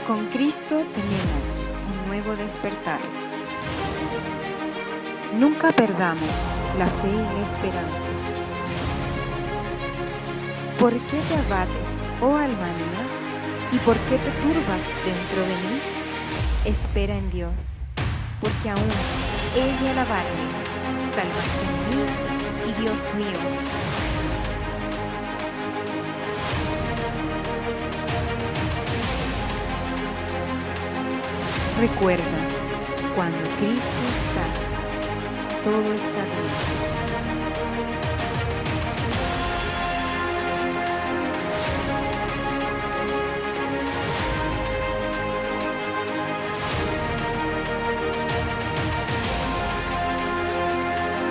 Con Cristo tenemos un nuevo despertar. Nunca perdamos la fe y la esperanza. ¿Por qué te abates, oh alma mía? ¿Y por qué te turbas dentro de mí? Espera en Dios, porque aún Él me alabarme, salvación mía y Dios mío. Recuerda, cuando Cristo está, todo está bien.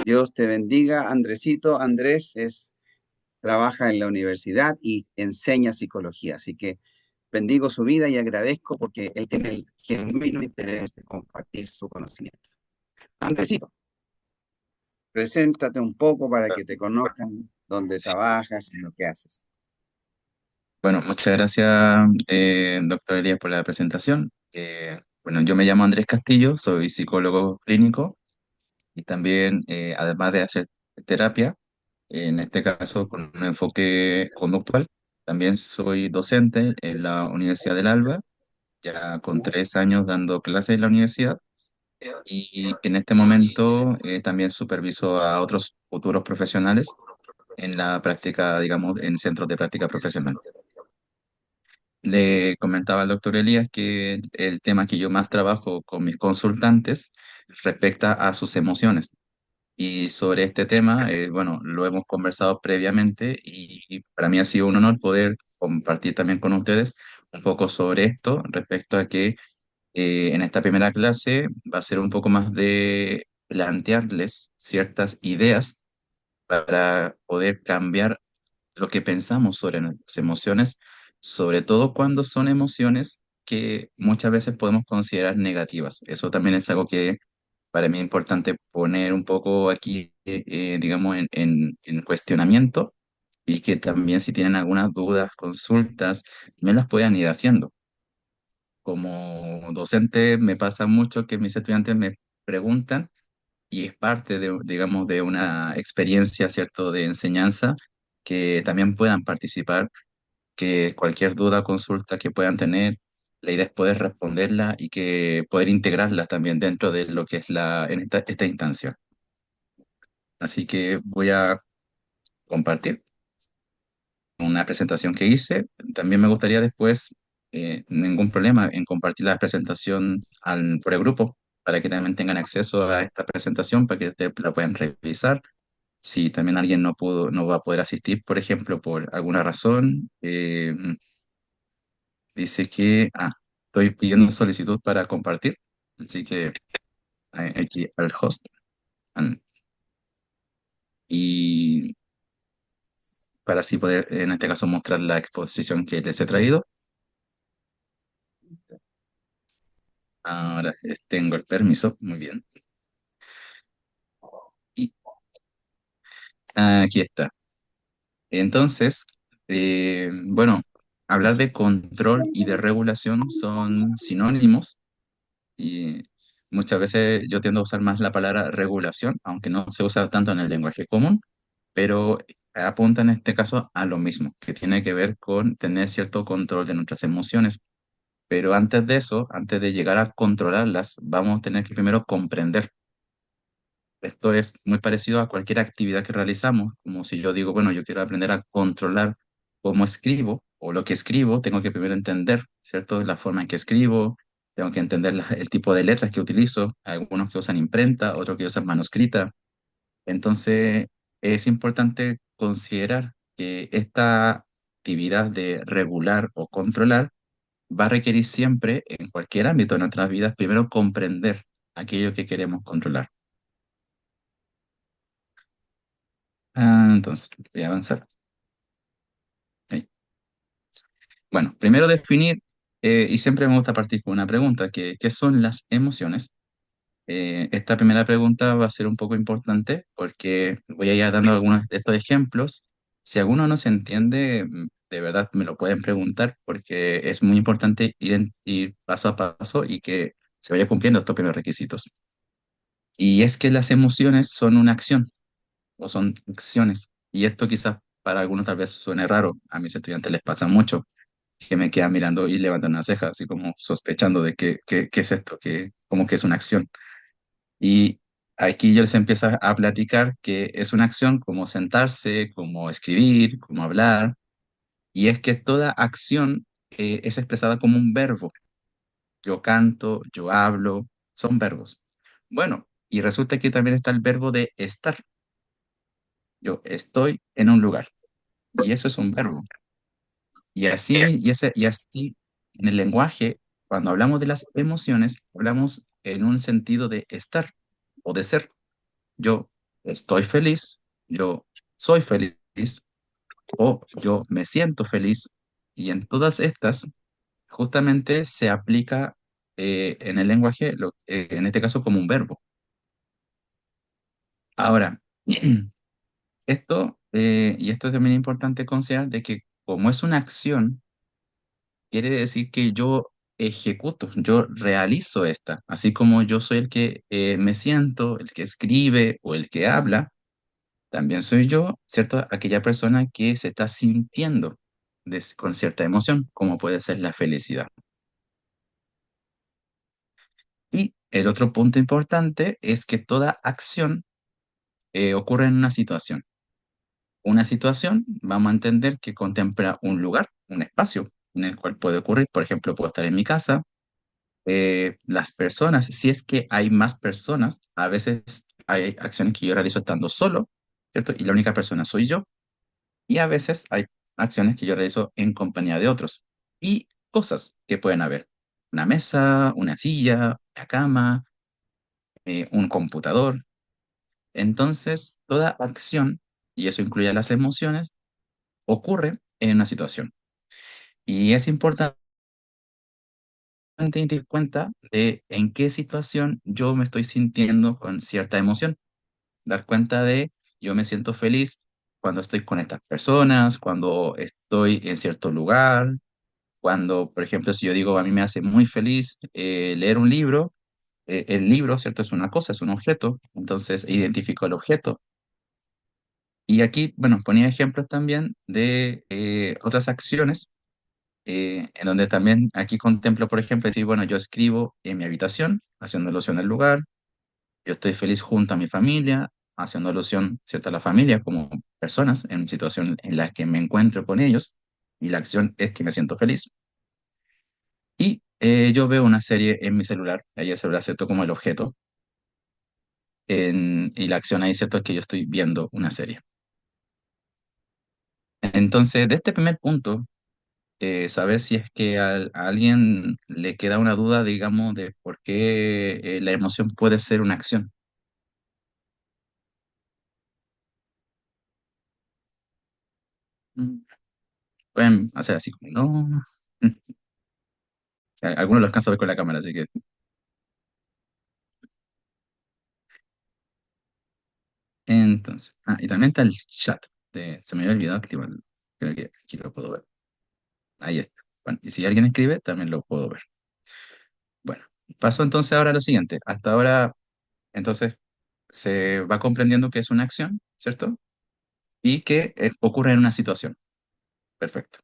Dios te bendiga, Andresito. Trabaja en la universidad y enseña psicología, así que bendigo su vida y agradezco porque él tiene el genuino interés de compartir su conocimiento. Andresito, preséntate un poco para que te conozcan dónde trabajas y lo que haces. Bueno, muchas gracias, doctor Elías, por la presentación. Bueno, yo me llamo Andrés Castillo, soy psicólogo clínico y también, además de hacer terapia, en este caso con un enfoque conductual, también soy docente en la Universidad del Alba, ya con 3 años dando clases en la universidad y en este momento también superviso a otros futuros profesionales en la práctica, digamos, en centros de práctica profesional. Le comentaba al doctor Elías que el tema que yo más trabajo con mis consultantes respecta a sus emociones. Y sobre este tema, bueno, lo hemos conversado previamente y para mí ha sido un honor poder compartir también con ustedes un poco sobre esto respecto a que en esta primera clase va a ser un poco más de plantearles ciertas ideas para poder cambiar lo que pensamos sobre nuestras emociones, sobre todo cuando son emociones que muchas veces podemos considerar negativas. Eso también es algo que para mí es importante poner un poco aquí, digamos, en cuestionamiento y que también si tienen algunas dudas, consultas, me las puedan ir haciendo. Como docente me pasa mucho que mis estudiantes me preguntan y es parte de, digamos, de una experiencia, ¿cierto?, de enseñanza, que también puedan participar, que cualquier duda o consulta que puedan tener, la idea es poder responderla y que poder integrarla también dentro de lo que es en esta instancia. Así que voy a compartir una presentación que hice. También me gustaría después, ningún problema en compartir la presentación por el grupo, para que también tengan acceso a esta presentación, para que la puedan revisar. Si también alguien no va a poder asistir, por ejemplo, por alguna razón, dice que estoy pidiendo solicitud para compartir. Así que aquí al host. an- Y para así poder, en este caso, mostrar la exposición que les he traído. Ahora tengo el permiso. Muy bien. Y aquí está. Entonces, bueno, hablar de control y de regulación son sinónimos. Y muchas veces yo tiendo a usar más la palabra regulación, aunque no se usa tanto en el lenguaje común, pero apunta en este caso a lo mismo, que tiene que ver con tener cierto control de nuestras emociones. Pero antes de eso, antes de llegar a controlarlas, vamos a tener que primero comprender. Esto es muy parecido a cualquier actividad que realizamos, como si yo digo, bueno, yo quiero aprender a controlar cómo escribo o lo que escribo, tengo que primero entender, ¿cierto? La forma en que escribo, tengo que entender el tipo de letras que utilizo, algunos que usan imprenta, otros que usan manuscrita. Entonces, es importante considerar que esta actividad de regular o controlar va a requerir siempre, en cualquier ámbito de nuestras vidas, primero comprender aquello que queremos controlar. Entonces, voy a avanzar. Ahí. Bueno, primero definir, y siempre me gusta partir con una pregunta, ¿qué son las emociones? Esta primera pregunta va a ser un poco importante porque voy a ir dando algunos de estos ejemplos. Si alguno no se entiende, de verdad me lo pueden preguntar porque es muy importante ir paso a paso y que se vaya cumpliendo estos primeros requisitos. Y es que las emociones son una acción o son acciones. Y esto quizás para algunos tal vez suene raro. A mis estudiantes les pasa mucho que me quedan mirando y levantan una ceja, así como sospechando de qué es esto, que como que es una acción. Y aquí yo les empiezo a platicar que es una acción como sentarse, como escribir, como hablar, y es que toda acción es expresada como un verbo. Yo canto, yo hablo, son verbos. Bueno, y resulta que también está el verbo de estar. Yo estoy en un lugar, y eso es un verbo. Y así en el lenguaje, cuando hablamos de las emociones, hablamos en un sentido de estar o de ser. Yo estoy feliz, yo soy feliz o yo me siento feliz. Y en todas estas, justamente se aplica en el lenguaje, en este caso como un verbo. Ahora, y esto es también importante considerar de que como es una acción, quiere decir que yo ejecuto, yo realizo esta, así como yo soy el que me siento, el que escribe o el que habla, también soy yo, ¿cierto? Aquella persona que se está sintiendo con cierta emoción, como puede ser la felicidad. Y el otro punto importante es que toda acción ocurre en una situación. Una situación, vamos a entender que contempla un lugar, un espacio en el cual puede ocurrir. Por ejemplo, puedo estar en mi casa. Las personas, si es que hay más personas, a veces hay acciones que yo realizo estando solo, ¿cierto? Y la única persona soy yo. Y a veces hay acciones que yo realizo en compañía de otros. Y cosas que pueden haber. Una mesa, una silla, una cama, un computador. Entonces, toda acción, y eso incluye las emociones, ocurre en una situación. Y es importante tener cuenta de en qué situación yo me estoy sintiendo con cierta emoción. Dar cuenta de yo me siento feliz cuando estoy con estas personas, cuando estoy en cierto lugar, cuando, por ejemplo, si yo digo a mí me hace muy feliz leer un libro, el libro, ¿cierto? Es una cosa, es un objeto, entonces identifico el objeto. Y aquí, bueno, ponía ejemplos también de otras acciones en donde también aquí contemplo, por ejemplo, decir, bueno, yo escribo en mi habitación, haciendo alusión al lugar, yo estoy feliz junto a mi familia, haciendo alusión, ¿cierto?, a la familia como personas en situación en la que me encuentro con ellos, y la acción es que me siento feliz. Y yo veo una serie en mi celular, ahí el celular, ¿cierto?, como el objeto, y la acción ahí, ¿cierto?, es que yo estoy viendo una serie. Entonces, de este primer punto, saber si es que a alguien le queda una duda, digamos, de por qué la emoción puede ser una acción. Mm, Pueden hacer así como, no. Algunos los alcanzo a ver con la cámara, así que. Entonces, y también está el chat. Se me había olvidado activarlo. Creo que aquí lo puedo ver. Ahí está. Bueno, y si alguien escribe, también lo puedo ver. Bueno, paso entonces ahora a lo siguiente. Hasta ahora, entonces, se va comprendiendo que es una acción, ¿cierto? Y que ocurre en una situación. Perfecto.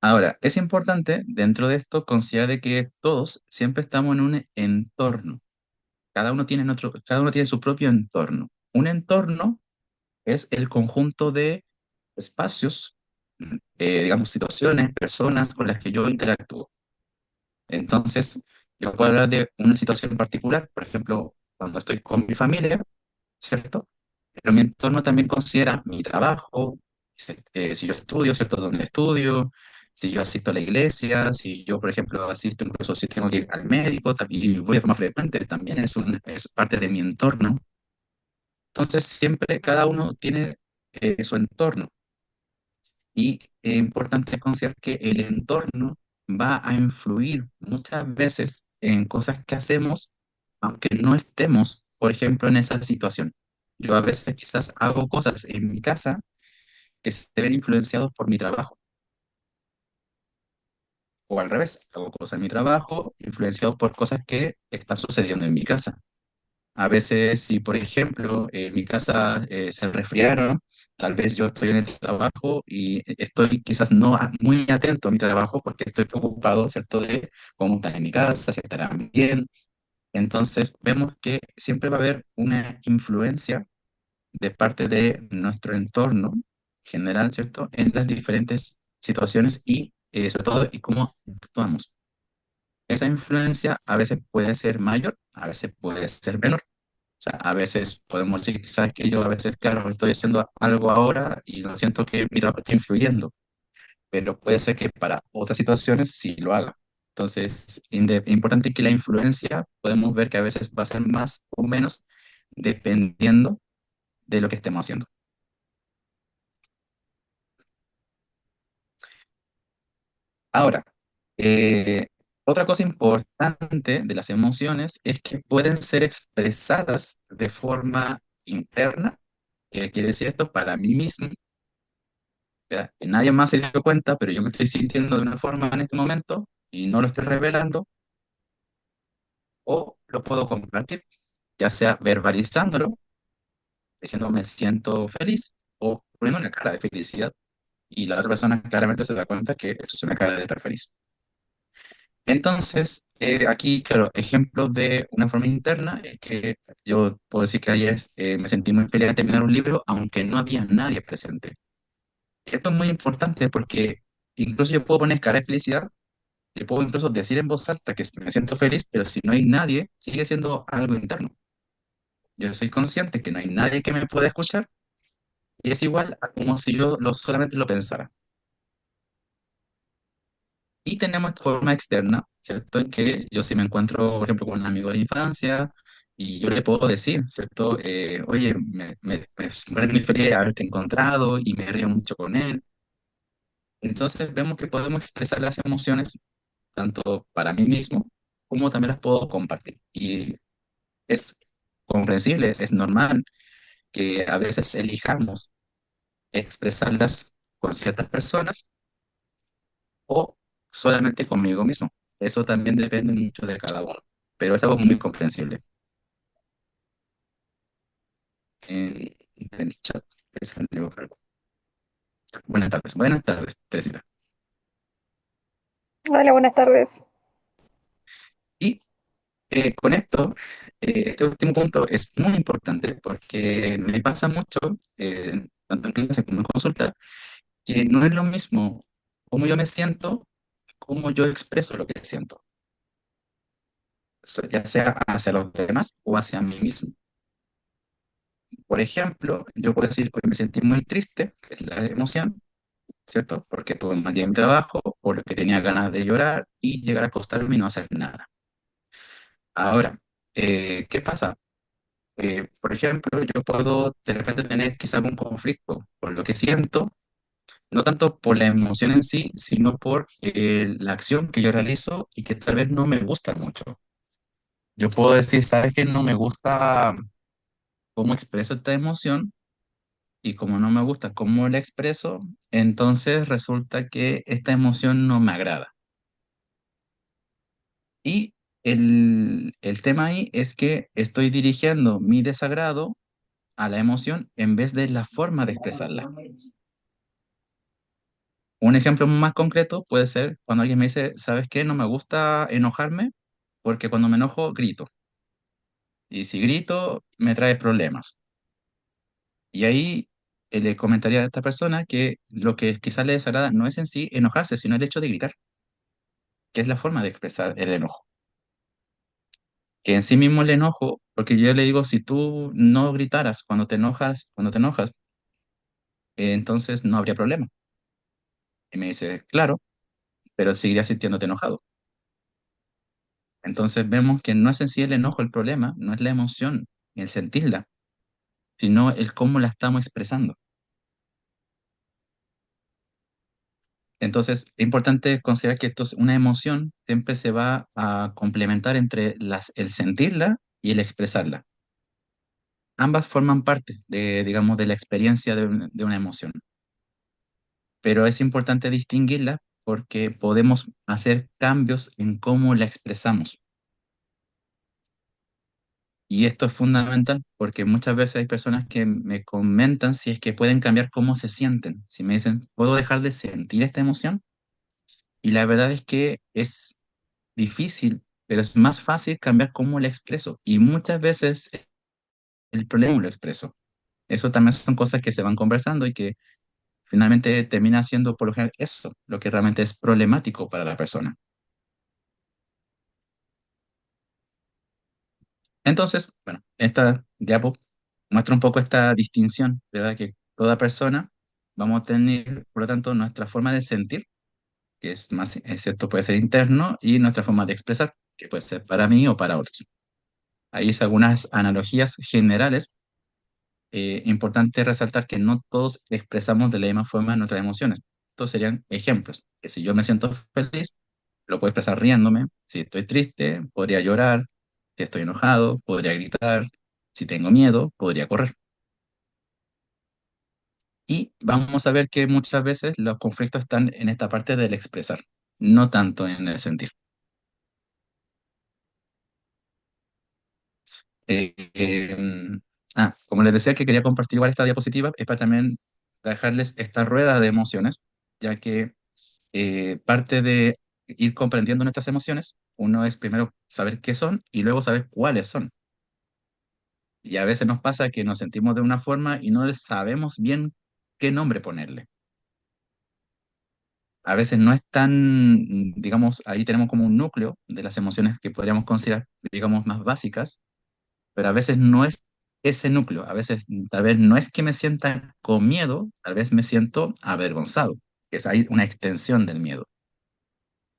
Ahora, es importante dentro de esto considerar de que todos siempre estamos en un entorno. Cada uno tiene su propio entorno. Un entorno es el conjunto de espacios, digamos, situaciones, personas con las que yo interactúo. Entonces, yo puedo hablar de una situación en particular, por ejemplo, cuando estoy con mi familia, ¿cierto? Pero mi entorno también considera mi trabajo, si yo estudio, ¿cierto? Donde estudio, si yo asisto a la iglesia, si yo, por ejemplo, asisto incluso si tengo que ir al médico, y voy de forma frecuente, también es parte de mi entorno. Entonces, siempre cada uno tiene su entorno y es importante considerar que el entorno va a influir muchas veces en cosas que hacemos, aunque no estemos, por ejemplo, en esa situación. Yo a veces quizás hago cosas en mi casa que se ven influenciados por mi trabajo, o al revés, hago cosas en mi trabajo influenciados por cosas que están sucediendo en mi casa. A veces, si por ejemplo en mi casa se resfriaron, tal vez yo estoy en el trabajo y estoy quizás no muy atento a mi trabajo porque estoy preocupado, ¿cierto?, de cómo están en mi casa, si estarán bien. Entonces, vemos que siempre va a haber una influencia de parte de nuestro entorno general, ¿cierto?, en las diferentes situaciones y sobre todo y cómo actuamos. Esa influencia a veces puede ser mayor, a veces puede ser menor. O sea, a veces podemos decir, sabes que yo a veces, claro, estoy haciendo algo ahora y no siento que mi trabajo está influyendo, pero puede ser que para otras situaciones sí lo haga. Entonces, importante que la influencia podemos ver que a veces va a ser más o menos dependiendo de lo que estemos haciendo. Ahora, eh, otra cosa importante de las emociones es que pueden ser expresadas de forma interna. ¿Qué quiere decir esto? Para mí mismo, ¿ya? Que nadie más se dio cuenta, pero yo me estoy sintiendo de una forma en este momento y no lo estoy revelando, o lo puedo compartir, ya sea verbalizándolo, diciendo me siento feliz, o poniendo una cara de felicidad, y la otra persona claramente se da cuenta que eso es una cara de estar feliz. Entonces, aquí, claro, ejemplos de una forma interna es que yo puedo decir que ayer me sentí muy feliz al terminar un libro, aunque no había nadie presente. Esto es muy importante porque incluso yo puedo poner cara de felicidad, le puedo incluso decir en voz alta que me siento feliz, pero si no hay nadie, sigue siendo algo interno. Yo soy consciente que no hay nadie que me pueda escuchar y es igual a como si yo solamente lo pensara. Y tenemos esta forma externa, ¿cierto? En que yo si me encuentro, por ejemplo, con un amigo de la infancia y yo le puedo decir, ¿cierto? Oye, me pone muy feliz haberte encontrado y me río mucho con él. Entonces vemos que podemos expresar las emociones tanto para mí mismo como también las puedo compartir. Y es comprensible, es normal que a veces elijamos expresarlas con ciertas personas o solamente conmigo mismo. Eso también depende mucho de cada uno, pero es algo muy comprensible. En el chat, salió algo. Buenas tardes, Teresita. Hola, buenas tardes. Y con esto, este último punto es muy importante porque me pasa mucho, tanto en clase como en consulta, que no es lo mismo cómo yo me siento, cómo yo expreso lo que siento, ya sea hacia los demás o hacia mí mismo. Por ejemplo, yo puedo decir, hoy me sentí muy triste, que es la emoción, ¿cierto? Porque tuve un mal día en mi trabajo, por lo que tenía ganas de llorar y llegar a acostarme y no hacer nada. Ahora, ¿qué pasa? Por ejemplo, yo puedo de repente tener quizá algún conflicto por lo que siento, no tanto por la emoción en sí, sino por la acción que yo realizo y que tal vez no me gusta mucho. Yo puedo decir, ¿sabes qué? No me gusta cómo expreso esta emoción y como no me gusta cómo la expreso, entonces resulta que esta emoción no me agrada. Y el tema ahí es que estoy dirigiendo mi desagrado a la emoción en vez de la forma de expresarla. Un ejemplo más concreto puede ser cuando alguien me dice, ¿sabes qué? No me gusta enojarme porque cuando me enojo grito. Y si grito, me trae problemas. Y ahí le comentaría a esta persona que lo que quizás le desagrada no es en sí enojarse, sino el hecho de gritar, que es la forma de expresar el enojo. Que en sí mismo el enojo, porque yo le digo, si tú no gritaras cuando te enojas, entonces no habría problema. Y me dice, claro, pero seguirías sintiéndote enojado. Entonces vemos que no es en sí el enojo el problema, no es la emoción, el sentirla, sino el cómo la estamos expresando. Entonces, es importante considerar que esto es una emoción, siempre se va a complementar entre el sentirla y el expresarla. ambas forman parte de, digamos, de la experiencia de una emoción, pero es importante distinguirlas porque podemos hacer cambios en cómo la expresamos. Y esto es fundamental porque muchas veces hay personas que me comentan si es que pueden cambiar cómo se sienten. Si me dicen, ¿puedo dejar de sentir esta emoción? Y la verdad es que es difícil, pero es más fácil cambiar cómo la expreso. Y muchas veces el problema es cómo lo expreso. Eso también son cosas que se van conversando y que finalmente termina siendo por lo general eso, lo que realmente es problemático para la persona. Entonces, bueno, esta diapo muestra un poco esta distinción, ¿verdad? Que toda persona vamos a tener, por lo tanto, nuestra forma de sentir, que es más, es cierto, puede ser interno, y nuestra forma de expresar, que puede ser para mí o para otros. Ahí es algunas analogías generales. Importante resaltar que no todos expresamos de la misma forma nuestras emociones. Estos serían ejemplos, que si yo me siento feliz, lo puedo expresar riéndome. Si estoy triste, podría llorar. Si estoy enojado, podría gritar. Si tengo miedo, podría correr. Y vamos a ver que muchas veces los conflictos están en esta parte del expresar, no tanto en el sentir. Eh, eh, Como les decía que quería compartir igual esta diapositiva, es para también dejarles esta rueda de emociones, ya que parte de ir comprendiendo nuestras emociones, uno es primero saber qué son y luego saber cuáles son. Y a veces nos pasa que nos sentimos de una forma y no sabemos bien qué nombre ponerle. A veces no es tan, digamos, ahí tenemos como un núcleo de las emociones que podríamos considerar, digamos, más básicas, pero a veces no es ese núcleo. A veces tal vez no es que me sienta con miedo, tal vez me siento avergonzado, que es ahí una extensión del miedo.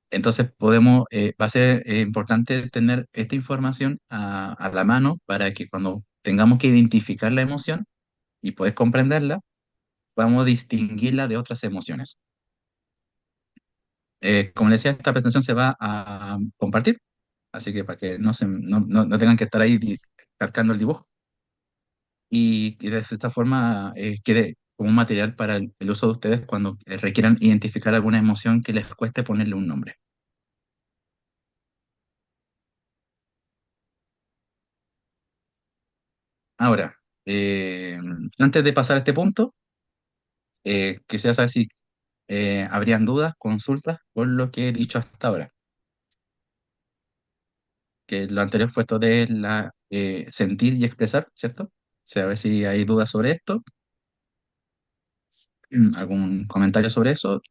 Entonces va a ser importante tener esta información a la mano para que cuando tengamos que identificar la emoción y poder comprenderla, podamos distinguirla de otras emociones. Como les decía, esta presentación se va a compartir, así que para que no tengan que estar ahí calcando el dibujo y de esta forma quede como un material para el uso de ustedes cuando requieran identificar alguna emoción que les cueste ponerle un nombre. Ahora, eh, antes de pasar a este punto, quisiera saber si habrían dudas, consultas por lo que he dicho hasta ahora, que lo anterior fue esto de la sentir y expresar, ¿cierto? O sea, a ver si hay dudas sobre esto, algún comentario sobre eso,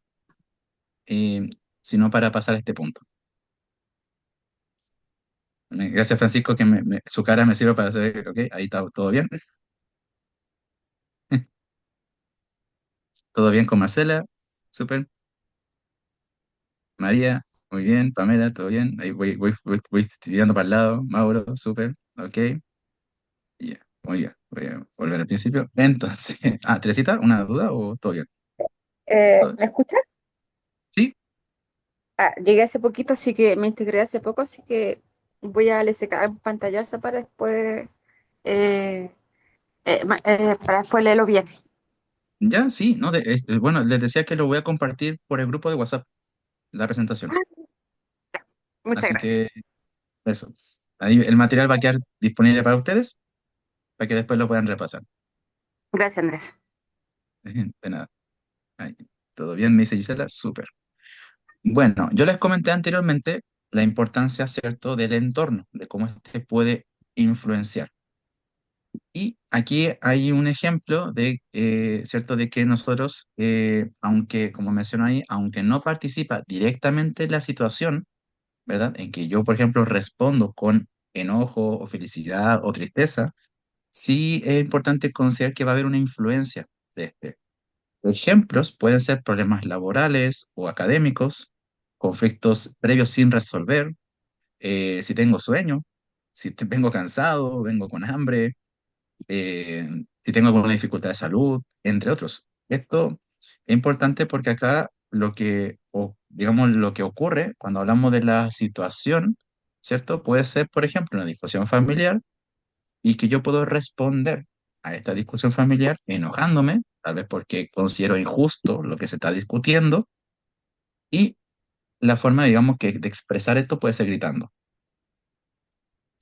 eh, si no para pasar a este punto. Gracias, Francisco, que su cara me sirve para saber, ok, ahí está todo bien. Todo bien con Marcela, súper. María, muy bien. Pamela, todo bien. Ahí voy tirando para el lado. Mauro, súper, ok. Ya, muy bien. Voy a volver al principio. Entonces, Teresita, ¿una duda o todo bien? ¿Todo- ¿Me escuchas? ¿Sí? Llegué hace poquito, así que me integré hace poco, así que voy a darle sacar un pantallazo eh, para después leerlo bien. ¿Ya? Sí, no, bueno, les decía que lo voy a compartir por el grupo de WhatsApp, la presentación. Muchas Así gracias. que eso. Ahí el material va a quedar disponible para ustedes, para que después lo puedan repasar. Gracias, Andrés. De nada. Ahí, ¿todo bien? Me dice Gisela, súper. Bueno, yo les comenté anteriormente la importancia, ¿cierto?, del entorno, de cómo este puede influenciar. Y aquí hay un ejemplo de, ¿cierto?, de que nosotros, aunque, como menciono ahí, aunque no participa directamente en la situación, ¿verdad?, en que yo, por ejemplo, respondo con enojo o felicidad o tristeza, sí es importante considerar que va a haber una influencia de este. Ejemplos pueden ser problemas laborales o académicos, conflictos previos sin resolver, si tengo sueño, si vengo cansado, vengo con hambre, eh, si tengo alguna dificultad de salud, entre otros. Esto es importante porque acá digamos, lo que ocurre cuando hablamos de la situación, ¿cierto? Puede ser, por ejemplo, una discusión familiar y que yo puedo responder a esta discusión familiar enojándome, tal vez porque considero injusto lo que se está discutiendo, y la forma, digamos, que de expresar esto puede ser gritando.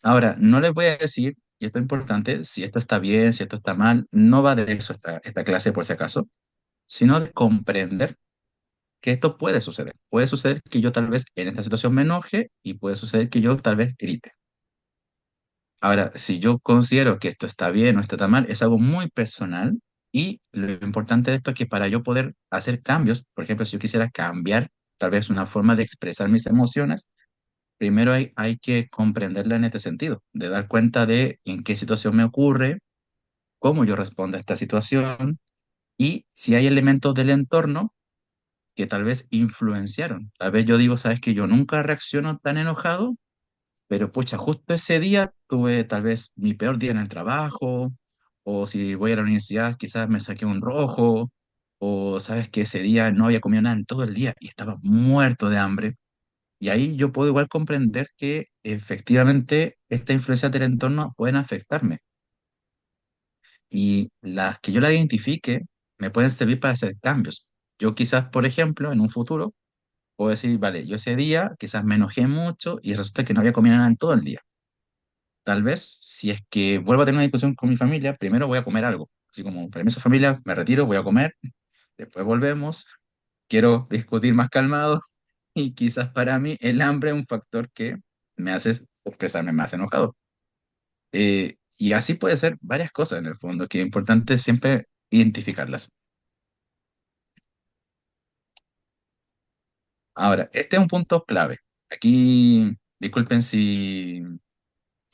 Ahora, no les voy a decir, y esto es importante, si esto está bien, si esto está mal, no va de eso esta clase por si acaso, sino de comprender que esto puede suceder. Puede suceder que yo tal vez en esta situación me enoje y puede suceder que yo tal vez grite. Ahora, si yo considero que esto está bien o esto está mal, es algo muy personal y lo importante de esto es que para yo poder hacer cambios, por ejemplo, si yo quisiera cambiar tal vez una forma de expresar mis emociones, primero hay que comprenderla en este sentido, de dar cuenta de en qué situación me ocurre, cómo yo respondo a esta situación y si hay elementos del entorno que tal vez influenciaron. Tal vez yo digo, sabes que yo nunca reacciono tan enojado, pero pucha, justo ese día tuve tal vez mi peor día en el trabajo, o si voy a la universidad quizás me saqué un rojo, o sabes que ese día no había comido nada en todo el día y estaba muerto de hambre. Y ahí yo puedo igual comprender que efectivamente estas influencias del entorno pueden afectarme. Y las que yo la identifique me pueden servir para hacer cambios. Yo quizás, por ejemplo, en un futuro, puedo decir, vale, yo ese día quizás me enojé mucho y resulta que no había comido nada en todo el día. Tal vez, si es que vuelvo a tener una discusión con mi familia, primero voy a comer algo. Así como, permiso familia, me retiro, voy a comer, después volvemos, quiero discutir más calmado y quizás para mí el hambre es un factor que me hace expresarme más enojado. Y así puede ser varias cosas en el fondo, que es importante siempre identificarlas. Ahora, este es un punto clave. Aquí, disculpen si,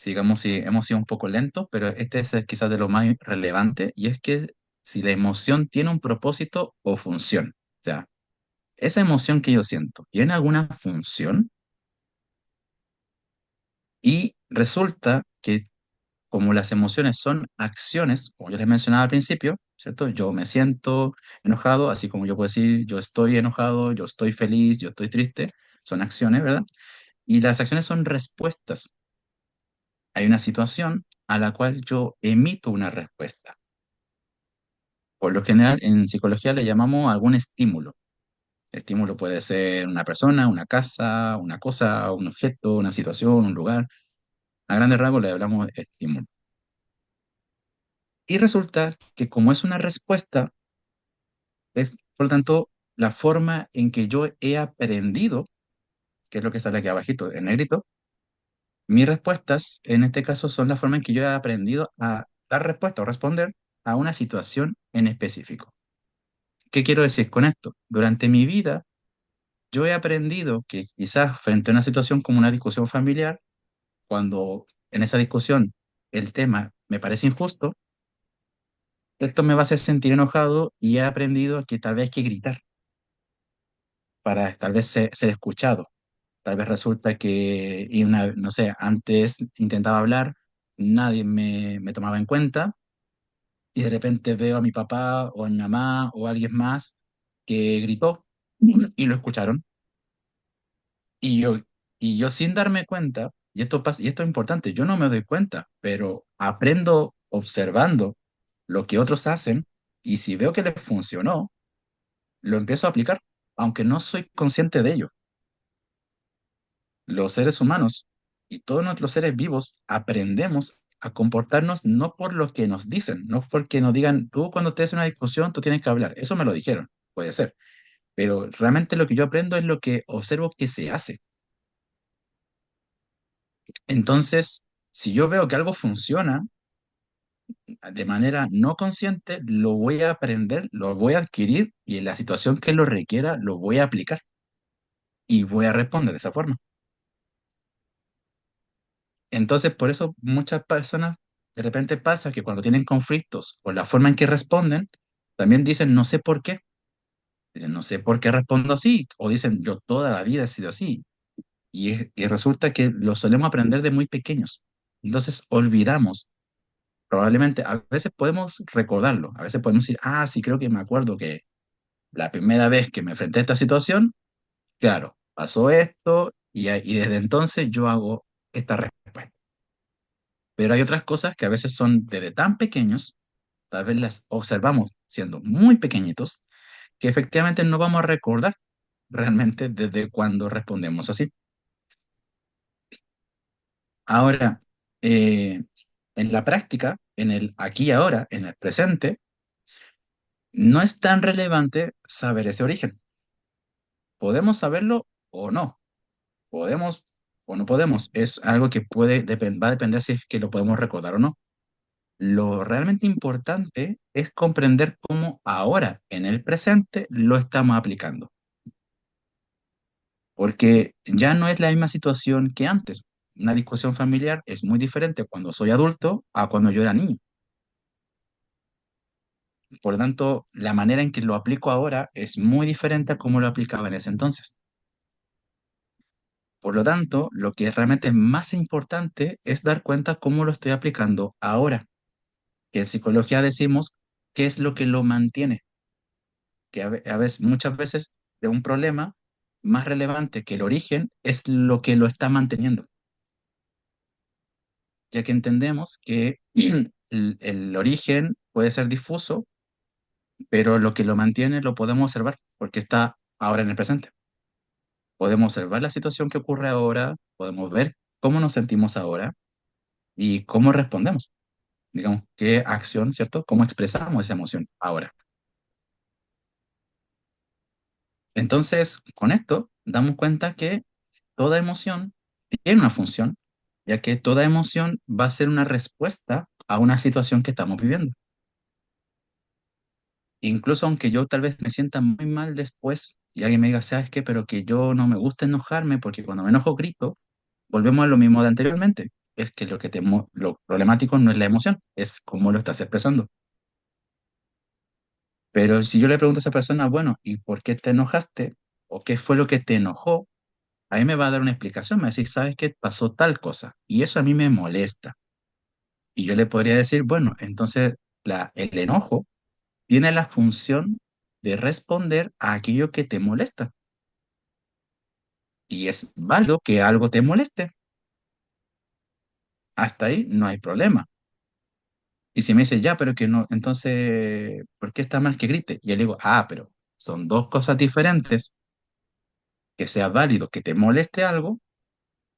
digamos, si hemos sido un poco lentos, pero este es quizás de lo más relevante, y es que si la emoción tiene un propósito o función. O sea, esa emoción que yo siento, ¿tiene alguna función? Y resulta que como las emociones son acciones, como yo les mencionaba al principio, ¿cierto? Yo me siento enojado, así como yo puedo decir yo estoy enojado, yo estoy feliz, yo estoy triste, son acciones, ¿verdad? Y las acciones son respuestas. Hay una situación a la cual yo emito una respuesta. Por lo general, en psicología le llamamos algún estímulo. Estímulo puede ser una persona, una casa, una cosa, un objeto, una situación, un lugar. A grandes rasgos le hablamos de estímulo. Y resulta que como es una respuesta, es por lo tanto la forma en que yo he aprendido, que es lo que sale aquí abajito en negrito, mis respuestas en este caso son la forma en que yo he aprendido a dar respuesta o responder a una situación en específico. ¿Qué quiero decir con esto? Durante mi vida, yo he aprendido que quizás frente a una situación como una discusión familiar, cuando en esa discusión el tema me parece injusto, esto me va a hacer sentir enojado y he aprendido que tal vez hay que gritar para tal vez ser escuchado. Tal vez resulta que, no sé, antes intentaba hablar, nadie me tomaba en cuenta y de repente veo a mi papá o a mi mamá o a alguien más que gritó y lo escucharon. Y yo, y yo sin darme cuenta, y esto pasa, y esto es importante, yo no me doy cuenta, pero aprendo observando lo que otros hacen y si veo que les funcionó, lo empiezo a aplicar, aunque no soy consciente de ello. Los seres humanos y todos los seres vivos aprendemos a comportarnos no por lo que nos dicen, no porque nos digan, tú cuando te una discusión, tú tienes que hablar. Eso me lo dijeron, puede ser, pero realmente lo que yo aprendo es lo que observo que se hace. Entonces, si yo veo que algo funciona de manera no consciente, lo voy a aprender, lo voy a adquirir y en la situación que lo requiera, lo voy a aplicar y voy a responder de esa forma. Entonces, por eso muchas personas de repente pasa que cuando tienen conflictos o la forma en que responden, también dicen no sé por qué. Dicen no sé por qué respondo así. O dicen yo toda la vida he sido así. Y resulta que lo solemos aprender de muy pequeños. Entonces olvidamos. Probablemente a veces podemos recordarlo. A veces podemos decir, ah, sí, creo que me acuerdo que la primera vez que me enfrenté a esta situación, claro, pasó esto y desde entonces yo hago esta respuesta. Pero hay otras cosas que a veces son desde tan pequeños, tal vez las observamos siendo muy pequeñitos, que efectivamente no vamos a recordar realmente desde cuando respondemos así. Ahora, eh, en la práctica, en el aquí y ahora, en el presente, no es tan relevante saber ese origen. Podemos saberlo o no, podemos o no podemos. Es algo que va a depender si es que lo podemos recordar o no. Lo realmente importante es comprender cómo ahora, en el presente, lo estamos aplicando. Porque ya no es la misma situación que antes. Una discusión familiar es muy diferente cuando soy adulto a cuando yo era niño. Por lo tanto, la manera en que lo aplico ahora es muy diferente a cómo lo aplicaba en ese entonces. Por lo tanto, lo que realmente es más importante es dar cuenta cómo lo estoy aplicando ahora, que en psicología decimos qué es lo que lo mantiene, que a veces, muchas veces de un problema más relevante que el origen es lo que lo está manteniendo, ya que entendemos que el origen puede ser difuso, pero lo que lo mantiene lo podemos observar porque está ahora en el presente. Podemos observar la situación que ocurre ahora, podemos ver cómo nos sentimos ahora y cómo respondemos, digamos, qué acción, ¿cierto? Cómo expresamos esa emoción ahora. Entonces, con esto damos cuenta que toda emoción tiene una función, ya que toda emoción va a ser una respuesta a una situación que estamos viviendo. Incluso aunque yo tal vez me sienta muy mal después y alguien me diga, ¿sabes qué? Pero que yo no me gusta enojarme porque cuando me enojo grito, volvemos a lo mismo de anteriormente. Es que lo problemático no es la emoción, es cómo lo estás expresando. Pero si yo le pregunto a esa persona, bueno, ¿y por qué te enojaste? ¿O qué fue lo que te enojó? A mí me va a dar una explicación, me va a decir, ¿sabes qué? Pasó tal cosa. Y eso a mí me molesta. Y yo le podría decir, bueno, entonces el enojo tiene la función de responder a aquello que te molesta. Y es válido que algo te moleste. Hasta ahí no hay problema. Y si me dice, ya, pero que no, entonces, ¿por qué está mal que grite? Y yo le digo, pero son dos cosas diferentes, que sea válido que te moleste algo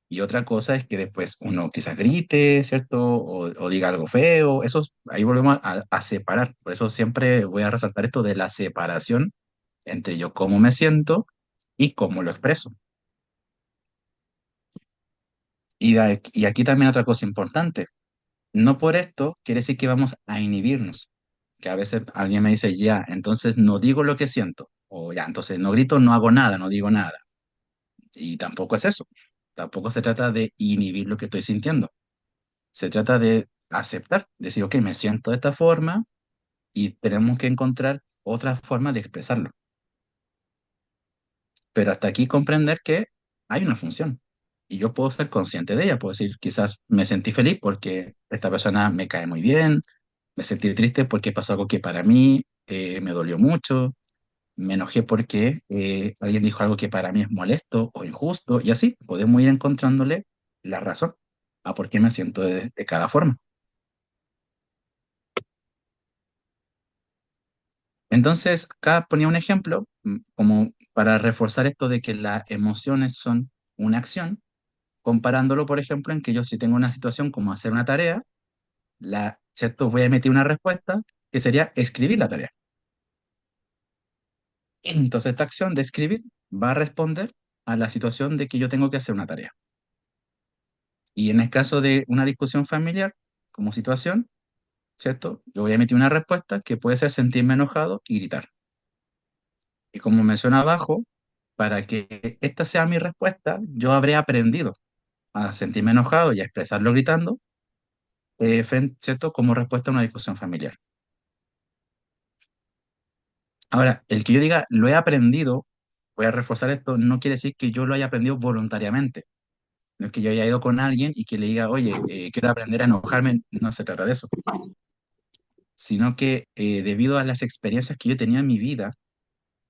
y otra cosa es que después uno quizás grite, ¿cierto? O diga algo feo, ahí volvemos a separar. Por eso siempre voy a resaltar esto de la separación entre yo cómo me siento y cómo lo expreso. Y aquí también otra cosa importante. No por esto quiere decir que vamos a inhibirnos. Que a veces alguien me dice, ya, entonces no digo lo que siento. O ya, entonces no grito, no hago nada, no digo nada. Y tampoco es eso. Tampoco se trata de inhibir lo que estoy sintiendo. Se trata de aceptar, decir, ok, me siento de esta forma y tenemos que encontrar otra forma de expresarlo. Pero hasta aquí comprender que hay una función y yo puedo ser consciente de ella. Puedo decir, quizás me sentí feliz porque esta persona me cae muy bien, me sentí triste porque pasó algo que para mí me dolió mucho, me enojé porque alguien dijo algo que para mí es molesto o injusto y así podemos ir encontrándole la razón a por qué me siento de cada forma. Entonces, acá ponía un ejemplo como para reforzar esto de que las emociones son una acción, comparándolo, por ejemplo, en que yo si tengo una situación como hacer una tarea, ¿cierto? Voy a emitir una respuesta que sería escribir la tarea. Entonces, esta acción de escribir va a responder a la situación de que yo tengo que hacer una tarea. Y en el caso de una discusión familiar, como situación, ¿cierto? Yo voy a emitir una respuesta que puede ser sentirme enojado y gritar. Y como menciona abajo, para que esta sea mi respuesta, yo habré aprendido a sentirme enojado y a expresarlo gritando, ¿cierto? Como respuesta a una discusión familiar. Ahora, el que yo diga lo he aprendido, voy a reforzar esto, no quiere decir que yo lo haya aprendido voluntariamente. No es que yo haya ido con alguien y que le diga, oye, quiero aprender a enojarme, no se trata de eso, sino que debido a las experiencias que yo tenía en mi vida,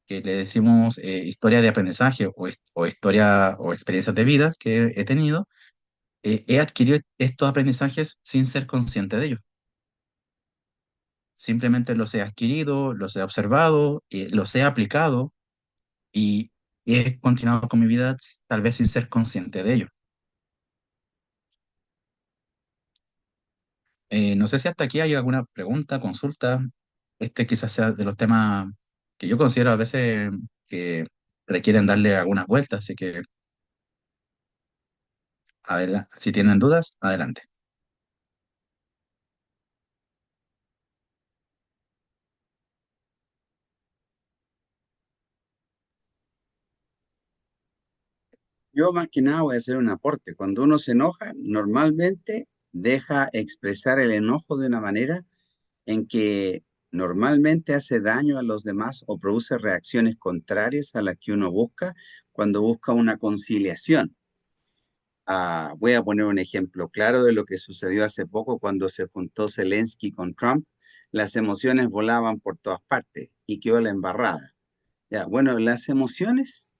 que le decimos historia de aprendizaje o historia o experiencias de vida que he tenido, he adquirido estos aprendizajes sin ser consciente de ellos. Simplemente los he adquirido, los he observado, los he aplicado y he continuado con mi vida tal vez sin ser consciente de ello. No sé si hasta aquí hay alguna pregunta, consulta. Este quizás sea de los temas que yo considero a veces que requieren darle algunas vueltas, así que si tienen dudas, adelante. Yo más que nada voy a hacer un aporte. Cuando uno se enoja, normalmente deja expresar el enojo de una manera en que normalmente hace daño a los demás o produce reacciones contrarias a las que uno busca cuando busca una conciliación. Voy a poner un ejemplo claro de lo que sucedió hace poco cuando se juntó Zelensky con Trump. Las emociones volaban por todas partes y quedó la embarrada. Ya, bueno, las emociones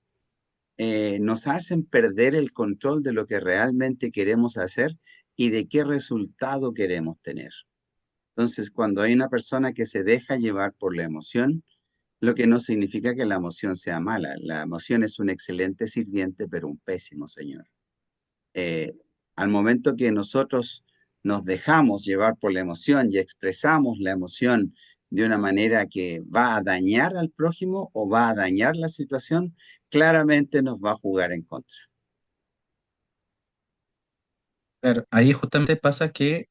nos hacen perder el control de lo que realmente queremos hacer y de qué resultado queremos tener. Entonces, cuando hay una persona que se deja llevar por la emoción, lo que no significa que la emoción sea mala. La emoción es un excelente sirviente, pero un pésimo señor. Eh, Al momento que nosotros nos dejamos llevar por la emoción y expresamos la emoción de una manera que va a dañar al prójimo o va a dañar la situación, claramente nos va a jugar en contra. Claro, ahí justamente pasa que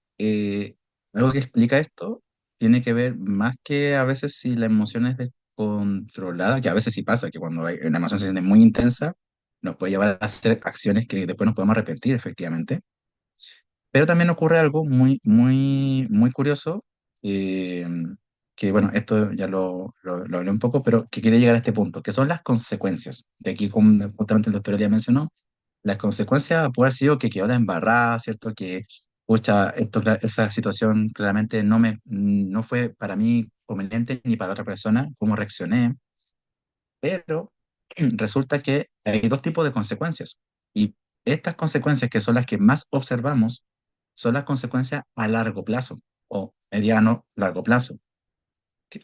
algo que explica esto tiene que ver más que a veces si la emoción es descontrolada, que a veces sí pasa, que cuando una emoción se siente muy intensa, nos puede llevar a hacer acciones que después nos podemos arrepentir, efectivamente. Pero también ocurre algo muy, muy, muy curioso, eh, que bueno, esto ya lo hablé un poco, pero que quiere llegar a este punto, que son las consecuencias. De aquí, como justamente el doctor ya mencionó, las consecuencias puede haber sido que quedó la embarrada, ¿cierto? Que, pucha, esa situación claramente no fue para mí conveniente ni para otra persona, cómo reaccioné, pero resulta que hay dos tipos de consecuencias. Y estas consecuencias, que son las que más observamos, son las consecuencias a largo plazo o mediano largo plazo.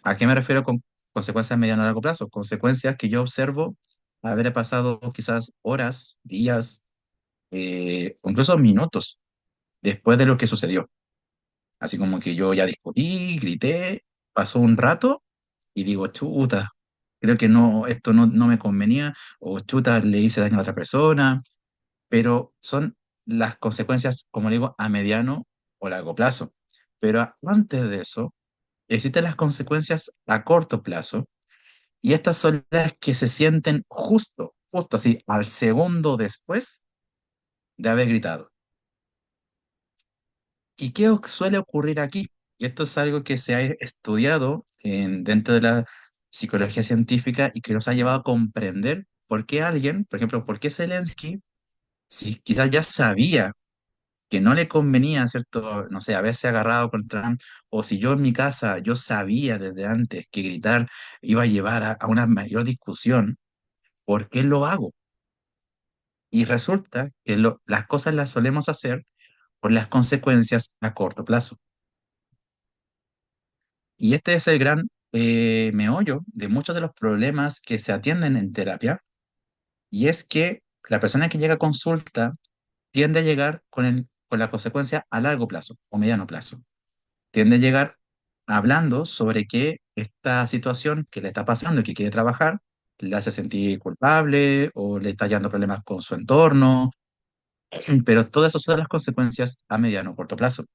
¿A qué me refiero con consecuencias a mediano largo plazo? Consecuencias que yo observo haber pasado quizás horas, días, o incluso minutos después de lo que sucedió. Así como que yo ya discutí, grité, pasó un rato y digo, chuta, creo que no, esto no me convenía, o chuta, le hice daño a la otra persona, pero son las consecuencias, como le digo, a mediano o largo plazo. Pero antes de eso, existen las consecuencias a corto plazo, y estas son las que se sienten justo así, al segundo después de haber gritado. ¿Y qué suele ocurrir aquí? Y esto es algo que se ha estudiado dentro de la psicología científica y que nos ha llevado a comprender por qué alguien, por ejemplo, por qué Zelensky, si quizás ya sabía que no le convenía, ¿cierto? No sé, haberse agarrado con Trump, o si yo en mi casa, yo sabía desde antes que gritar iba a llevar a una mayor discusión, ¿por qué lo hago? Y resulta que las cosas las solemos hacer por las consecuencias a corto plazo. Y este es el gran meollo de muchos de los problemas que se atienden en terapia, y es que la persona que llega a consulta tiende a llegar con la consecuencia a largo plazo o mediano plazo. Tiende a llegar hablando sobre que esta situación que le está pasando y que quiere trabajar le hace sentir culpable o le está hallando problemas con su entorno, pero todas esas son las consecuencias a mediano o corto plazo.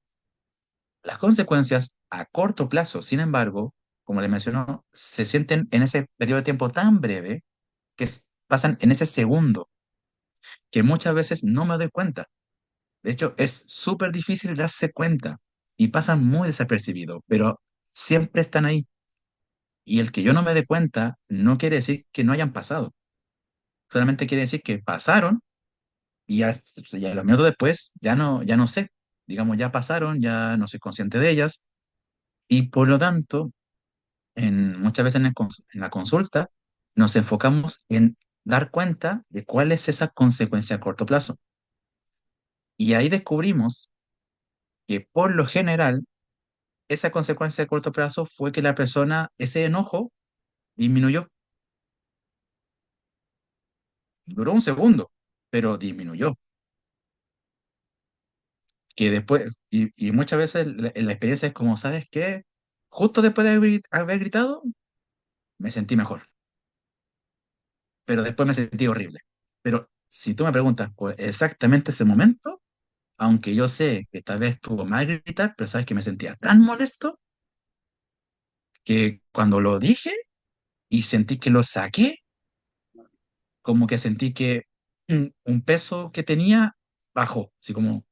Las consecuencias a corto plazo, sin embargo, como le mencionó, se sienten en ese periodo de tiempo tan breve que pasan en ese segundo, que muchas veces no me doy cuenta. De hecho, es súper difícil darse cuenta y pasan muy desapercibidos, pero siempre están ahí. Y el que yo no me dé cuenta no quiere decir que no hayan pasado, solamente quiere decir que pasaron y a los minutos después ya no sé. Digamos, ya pasaron, ya no soy consciente de ellas y por lo tanto muchas veces en la consulta nos enfocamos en dar cuenta de cuál es esa consecuencia a corto plazo. Y ahí descubrimos que por lo general, esa consecuencia a corto plazo fue que la persona, ese enojo disminuyó. Duró un segundo, pero disminuyó. Que después, y muchas veces la experiencia es como, ¿sabes qué? Justo después de haber gritado, me sentí mejor, pero después me sentí horrible. Pero si tú me preguntas por exactamente ese momento, aunque yo sé que tal vez estuvo mal gritar, pero sabes que me sentía tan molesto que cuando lo dije y sentí que lo saqué, como que sentí que un peso que tenía bajó, así como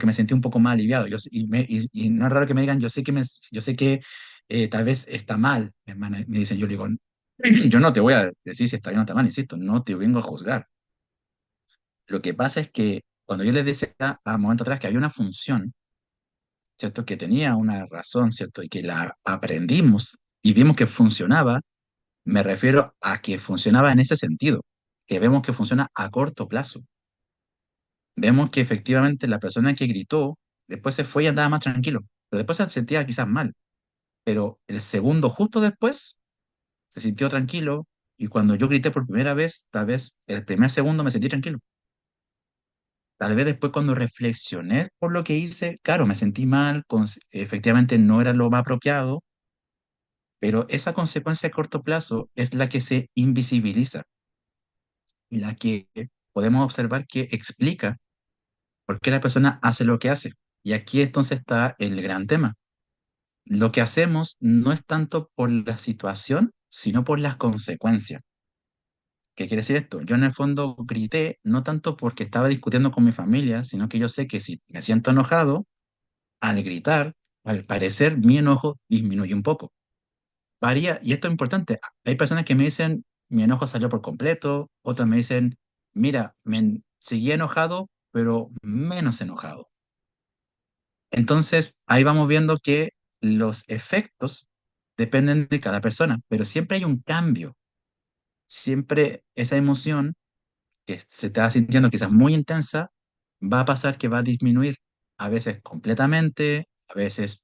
que me sentí un poco más aliviado. Y no es raro que me digan, yo sé que tal vez está mal, me dicen, yo le digo, yo no te voy a decir si está bien o está mal, insisto, no te vengo a juzgar. Lo que pasa es que cuando yo les decía a un momento atrás que había una función, ¿cierto? Que tenía una razón, ¿cierto? Y que la aprendimos y vimos que funcionaba, me refiero a que funcionaba en ese sentido, que vemos que funciona a corto plazo. Vemos que efectivamente la persona que gritó después se fue y andaba más tranquilo, pero después se sentía quizás mal, pero el segundo justo después se sintió tranquilo y cuando yo grité por primera vez, tal vez el primer segundo me sentí tranquilo. Tal vez después cuando reflexioné por lo que hice, claro, me sentí mal, efectivamente no era lo más apropiado, pero esa consecuencia a corto plazo es la que se invisibiliza y la que podemos observar que explica por qué la persona hace lo que hace. Y aquí entonces está el gran tema. Lo que hacemos no es tanto por la situación, sino por las consecuencias. ¿Qué quiere decir esto? Yo en el fondo grité no tanto porque estaba discutiendo con mi familia, sino que yo sé que si me siento enojado, al gritar, al parecer mi enojo disminuye un poco. Varía, y esto es importante. Hay personas que me dicen, mi enojo salió por completo, otras me dicen, mira, seguí enojado, pero menos enojado. Entonces, ahí vamos viendo que los efectos dependen de cada persona, pero siempre hay un cambio. Siempre esa emoción que se está sintiendo quizás muy intensa, va a pasar que va a disminuir, a veces completamente, a veces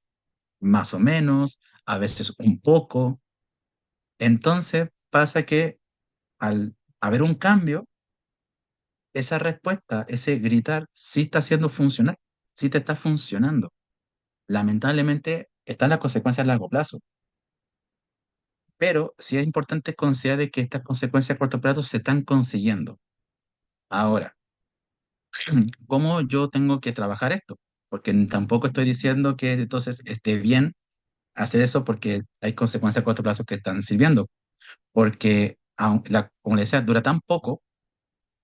más o menos, a veces un poco. Entonces pasa que al haber un cambio, esa respuesta, ese gritar, sí está haciendo funcionar, sí te está funcionando. Lamentablemente están las consecuencias a largo plazo, pero sí es importante considerar de que estas consecuencias a corto plazo se están consiguiendo. Ahora, ¿cómo yo tengo que trabajar esto? Porque tampoco estoy diciendo que entonces esté bien hacer eso porque hay consecuencias a corto plazo que están sirviendo. Porque, como le decía, dura tan poco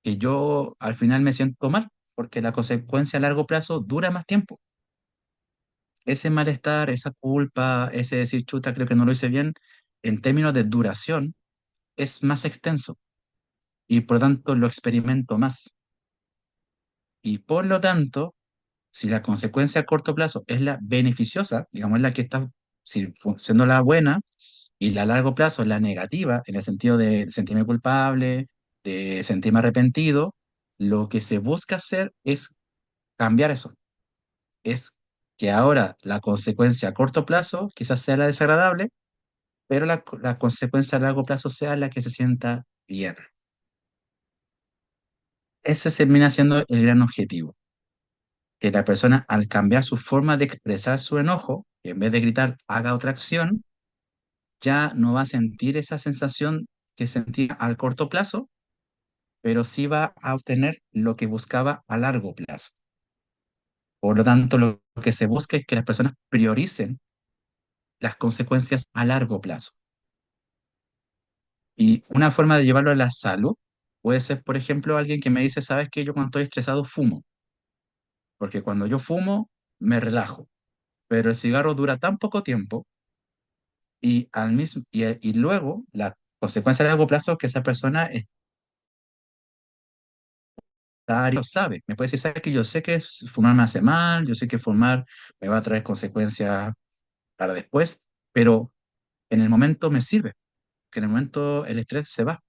que yo al final me siento mal, porque la consecuencia a largo plazo dura más tiempo. Ese malestar, esa culpa, ese decir, chuta, creo que no lo hice bien, en términos de duración, es más extenso y por lo tanto lo experimento más. Y por lo tanto, si la consecuencia a corto plazo es la beneficiosa, digamos, la que está siendo la buena, y la a largo plazo es la negativa, en el sentido de sentirme culpable, de sentirme arrepentido, lo que se busca hacer es cambiar eso. Es que ahora la consecuencia a corto plazo quizás sea la desagradable, pero la consecuencia a largo plazo sea la que se sienta bien. Ese termina siendo el gran objetivo, que la persona al cambiar su forma de expresar su enojo, que en vez de gritar haga otra acción, ya no va a sentir esa sensación que sentía al corto plazo, pero sí va a obtener lo que buscaba a largo plazo. Por lo tanto, lo que se busca es que las personas prioricen las consecuencias a largo plazo. Y una forma de llevarlo a la salud puede ser, por ejemplo, alguien que me dice, sabes que yo cuando estoy estresado fumo, porque cuando yo fumo me relajo, pero el cigarro dura tan poco tiempo y luego la consecuencia a largo plazo es que esa persona lo sabe. Me puede decir, sabes que yo sé que fumar me hace mal, yo sé que fumar me va a traer consecuencias para después, pero en el momento me sirve, que en el momento el estrés se va.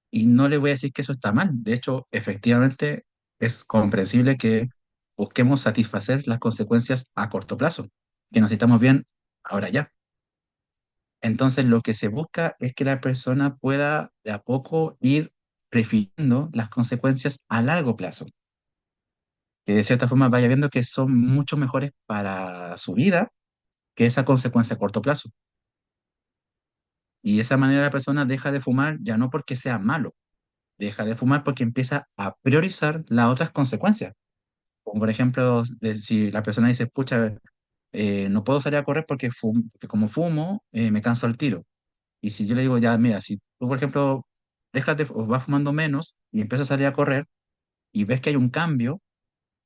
Y no le voy a decir que eso está mal. De hecho, efectivamente, es comprensible que busquemos satisfacer las consecuencias a corto plazo, que nos estamos bien ahora ya. Entonces, lo que se busca es que la persona pueda de a poco ir prefiriendo las consecuencias a largo plazo, que de cierta forma vaya viendo que son mucho mejores para su vida que esa consecuencia a corto plazo. Y de esa manera la persona deja de fumar ya no porque sea malo, deja de fumar porque empieza a priorizar las otras consecuencias. Como por ejemplo, si la persona dice, pucha, no puedo salir a correr porque como fumo, me canso al tiro. Y si yo le digo, ya, mira, si tú, por ejemplo, o vas fumando menos y empiezas a salir a correr y ves que hay un cambio,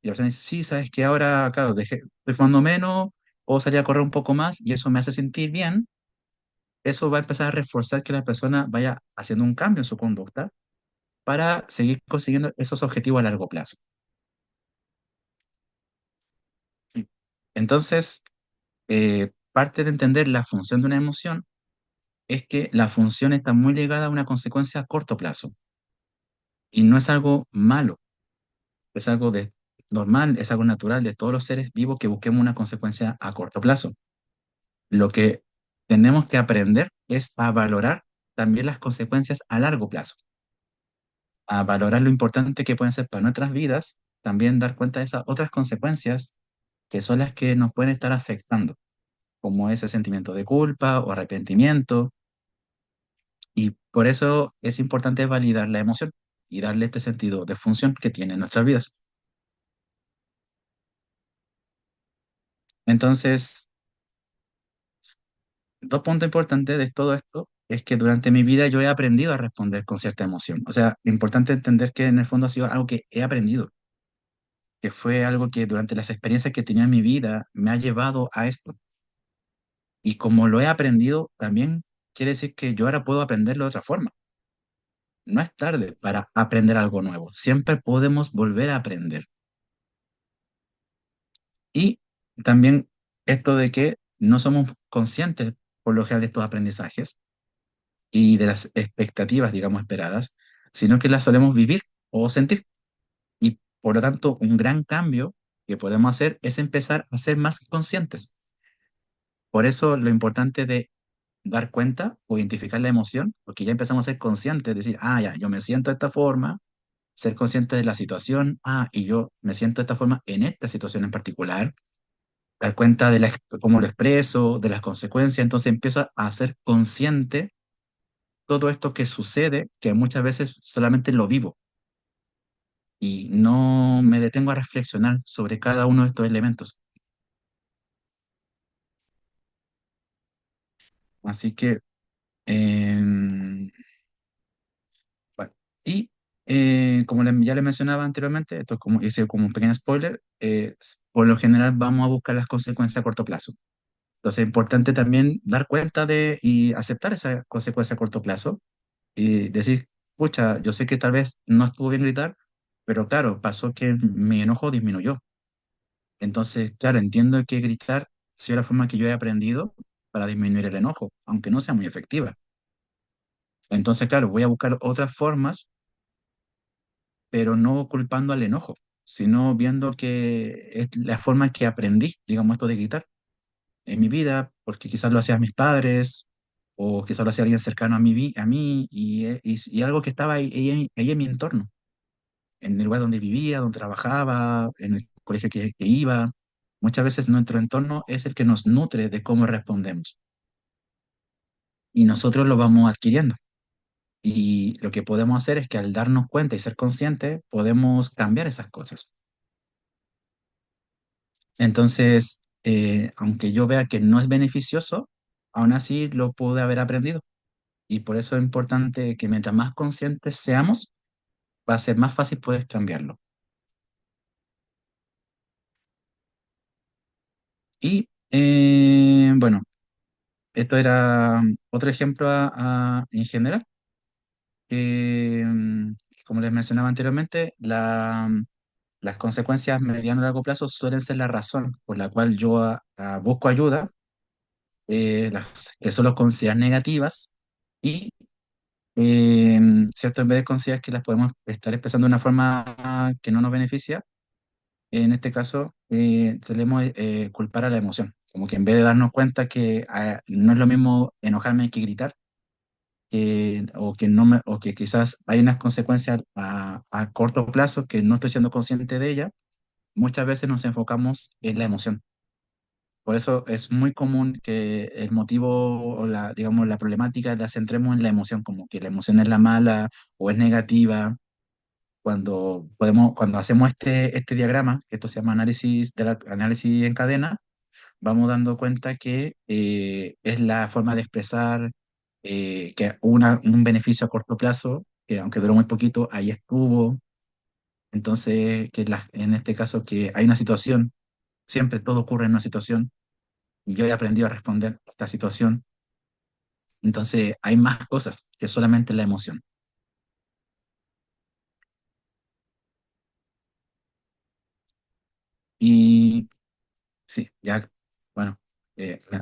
y la persona dice, sí, sabes que ahora, claro, estoy fumando menos, puedo salir a correr un poco más y eso me hace sentir bien, eso va a empezar a reforzar que la persona vaya haciendo un cambio en su conducta para seguir consiguiendo esos objetivos a largo plazo. Entonces, parte de entender la función de una emoción es que la función está muy ligada a una consecuencia a corto plazo y no es algo malo, es algo normal, es algo natural de todos los seres vivos que busquemos una consecuencia a corto plazo. Lo que tenemos que aprender es a valorar también las consecuencias a largo plazo, a valorar lo importante que pueden ser para nuestras vidas, también dar cuenta de esas otras consecuencias que son las que nos pueden estar afectando, como ese sentimiento de culpa o arrepentimiento. Y por eso es importante validar la emoción y darle este sentido de función que tiene en nuestras vidas. Entonces, dos puntos importantes de todo esto es que durante mi vida yo he aprendido a responder con cierta emoción. O sea, importante entender que en el fondo ha sido algo que he aprendido, que fue algo que durante las experiencias que tenía en mi vida me ha llevado a esto. Y como lo he aprendido, también quiere decir que yo ahora puedo aprenderlo de otra forma. No es tarde para aprender algo nuevo. Siempre podemos volver a aprender. Y también esto de que no somos conscientes por lo general de estos aprendizajes y de las expectativas, digamos, esperadas, sino que las solemos vivir o sentir. Y por lo tanto, un gran cambio que podemos hacer es empezar a ser más conscientes. Por eso lo importante de dar cuenta o identificar la emoción, porque ya empezamos a ser conscientes, decir, ah, ya, yo me siento de esta forma, ser consciente de la situación, ah, y yo me siento de esta forma en esta situación en particular, dar cuenta de cómo lo expreso, de las consecuencias, entonces empiezo a ser consciente todo esto que sucede, que muchas veces solamente lo vivo y no me detengo a reflexionar sobre cada uno de estos elementos. Así que, em, bueno, y como ya le mencionaba anteriormente, esto es como, hice como un pequeño spoiler, por lo general vamos a buscar las consecuencias a corto plazo. Entonces es importante también dar cuenta de y aceptar esa consecuencia a corto plazo y decir, pucha, yo sé que tal vez no estuvo bien gritar, pero claro, pasó que mi enojo disminuyó. Entonces, claro, entiendo que gritar ha sido la forma que yo he aprendido para disminuir el enojo, aunque no sea muy efectiva. Entonces, claro, voy a buscar otras formas, pero no culpando al enojo, sino viendo que es la forma que aprendí, digamos, esto de gritar en mi vida, porque quizás lo hacían mis padres, o quizás lo hacía alguien cercano a mí y algo que estaba ahí en mi entorno, en el lugar donde vivía, donde trabajaba, en el colegio que iba. Muchas veces nuestro entorno es el que nos nutre de cómo respondemos y nosotros lo vamos adquiriendo. Y lo que podemos hacer es que al darnos cuenta y ser conscientes, podemos cambiar esas cosas. Entonces, aunque yo vea que no es beneficioso, aún así lo pude haber aprendido. Y por eso es importante que mientras más conscientes seamos, va a ser más fácil poder cambiarlo. Y bueno, esto era otro ejemplo en general. Como les mencionaba anteriormente, las consecuencias mediano y largo plazo suelen ser la razón por la cual yo busco ayuda, las que solo consideran negativas, y eh, ¿cierto? En vez de considerar que las podemos estar expresando de una forma que no nos beneficia, en este caso solemos culpar a la emoción. Como que en vez de darnos cuenta que no es lo mismo enojarme que gritar, o que no me, o que quizás hay unas consecuencias a corto plazo que no estoy siendo consciente de ella, muchas veces nos enfocamos en la emoción. Por eso es muy común que el motivo o la, digamos, la problemática la centremos en la emoción, como que la emoción es la mala o es negativa. Cuando hacemos este diagrama, que esto se llama análisis en cadena, vamos dando cuenta que es la forma de expresar que un beneficio a corto plazo, que aunque duró muy poquito, ahí estuvo. Entonces, en este caso, que hay una situación, siempre todo ocurre en una situación, y yo he aprendido a responder a esta situación. Entonces, hay más cosas que solamente la emoción. Y sí, ya, bueno,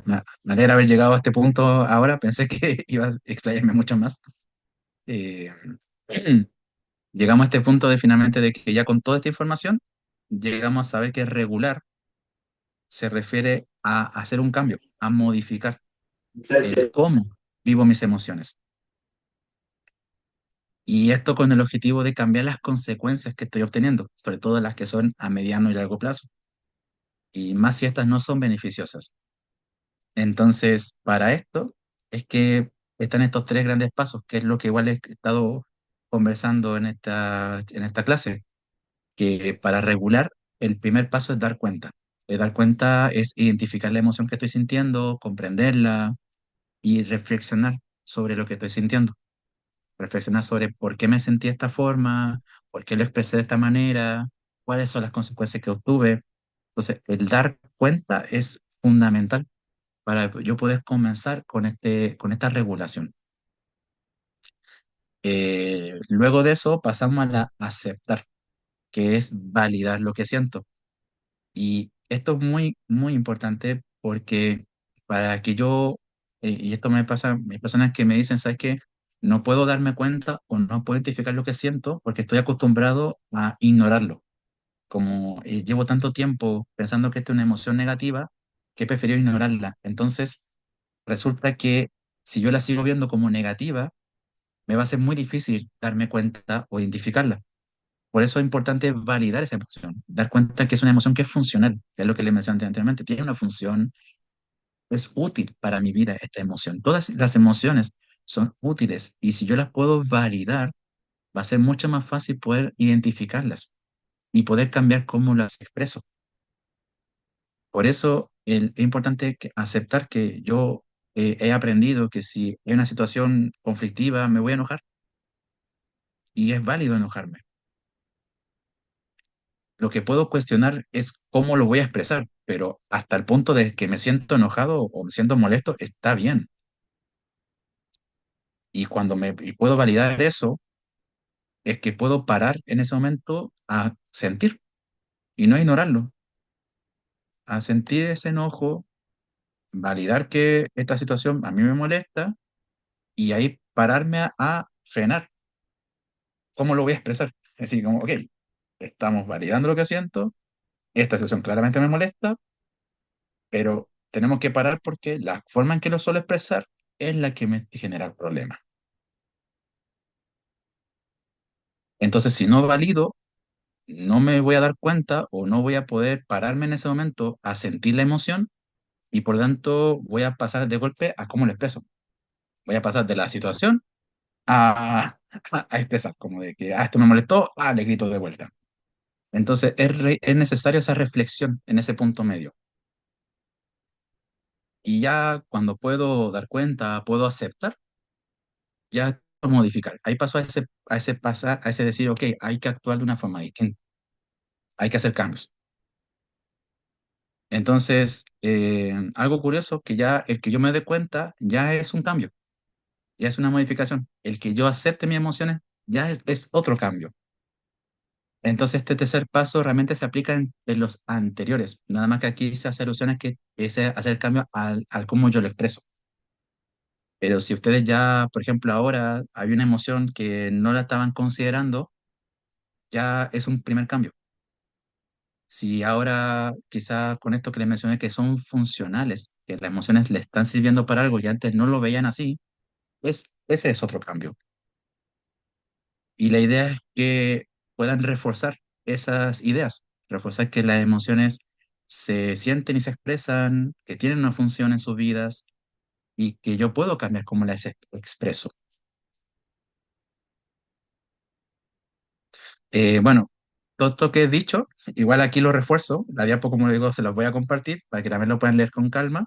me alegra haber llegado a este punto ahora. Pensé que iba a explayarme mucho más. Eh, Llegamos a este punto de finalmente de que ya con toda esta información, llegamos a saber que regular se refiere a hacer un cambio, a modificar el cómo vivo mis emociones. Y esto con el objetivo de cambiar las consecuencias que estoy obteniendo, sobre todo las que son a mediano y largo plazo, y más si estas no son beneficiosas. Entonces, para esto es que están estos tres grandes pasos, que es lo que igual he estado conversando en esta clase, que para regular el primer paso es dar cuenta. Dar cuenta es identificar la emoción que estoy sintiendo, comprenderla y reflexionar sobre lo que estoy sintiendo. Reflexionar sobre por qué me sentí de esta forma, por qué lo expresé de esta manera, cuáles son las consecuencias que obtuve. Entonces, el dar cuenta es fundamental para yo poder comenzar con esta regulación. Luego de eso pasamos a la aceptar, que es validar lo que siento. Y esto es muy, muy importante porque para que yo, y esto me pasa, hay personas que me dicen, ¿sabes qué? No puedo darme cuenta o no puedo identificar lo que siento porque estoy acostumbrado a ignorarlo. Como llevo tanto tiempo pensando que esta es una emoción negativa, que he preferido ignorarla. Entonces, resulta que si yo la sigo viendo como negativa, me va a ser muy difícil darme cuenta o identificarla. Por eso es importante validar esa emoción, dar cuenta que es una emoción que es funcional, que es lo que le mencioné anteriormente, tiene una función, es útil para mi vida esta emoción. Todas las emociones son útiles y si yo las puedo validar, va a ser mucho más fácil poder identificarlas y poder cambiar cómo las expreso. Por eso es importante aceptar que yo he aprendido que si hay una situación conflictiva, me voy a enojar y es válido enojarme. Lo que puedo cuestionar es cómo lo voy a expresar, pero hasta el punto de que me siento enojado o me siento molesto, está bien. Y puedo validar eso, es que puedo parar en ese momento a sentir y no ignorarlo, a sentir ese enojo, validar que esta situación a mí me molesta y ahí pararme a frenar. ¿Cómo lo voy a expresar? Es decir, como, ok, estamos validando lo que siento, esta situación claramente me molesta, pero tenemos que parar porque la forma en que lo suelo expresar es la que me genera el problema. Entonces, si no valido, no me voy a dar cuenta o no voy a poder pararme en ese momento a sentir la emoción y por lo tanto voy a pasar de golpe a cómo lo expreso. Voy a pasar de la situación a expresar, como de que esto me molestó, le grito de vuelta. Entonces, es necesario esa reflexión en ese punto medio. Y ya cuando puedo dar cuenta, puedo aceptar, ya puedo modificar. Ahí paso a ese pasar, a ese decir, ok, hay que actuar de una forma distinta, hay que hacer cambios. Entonces, algo curioso que ya el que yo me dé cuenta ya es un cambio, ya es una modificación. El que yo acepte mis emociones ya es otro cambio. Entonces, este tercer paso realmente se aplica en los anteriores, nada más que aquí se hace alusión a que es hacer cambio al cómo yo lo expreso. Pero si ustedes ya, por ejemplo, ahora hay una emoción que no la estaban considerando, ya es un primer cambio. Si ahora, quizá con esto que les mencioné, que son funcionales, que las emociones le están sirviendo para algo y antes no lo veían así, ese es otro cambio. Y la idea es que puedan reforzar esas ideas, reforzar que las emociones se sienten y se expresan, que tienen una función en sus vidas y que yo puedo cambiar cómo las expreso. Bueno, todo esto que he dicho, igual aquí lo refuerzo, la diapo, como digo, se los voy a compartir para que también lo puedan leer con calma.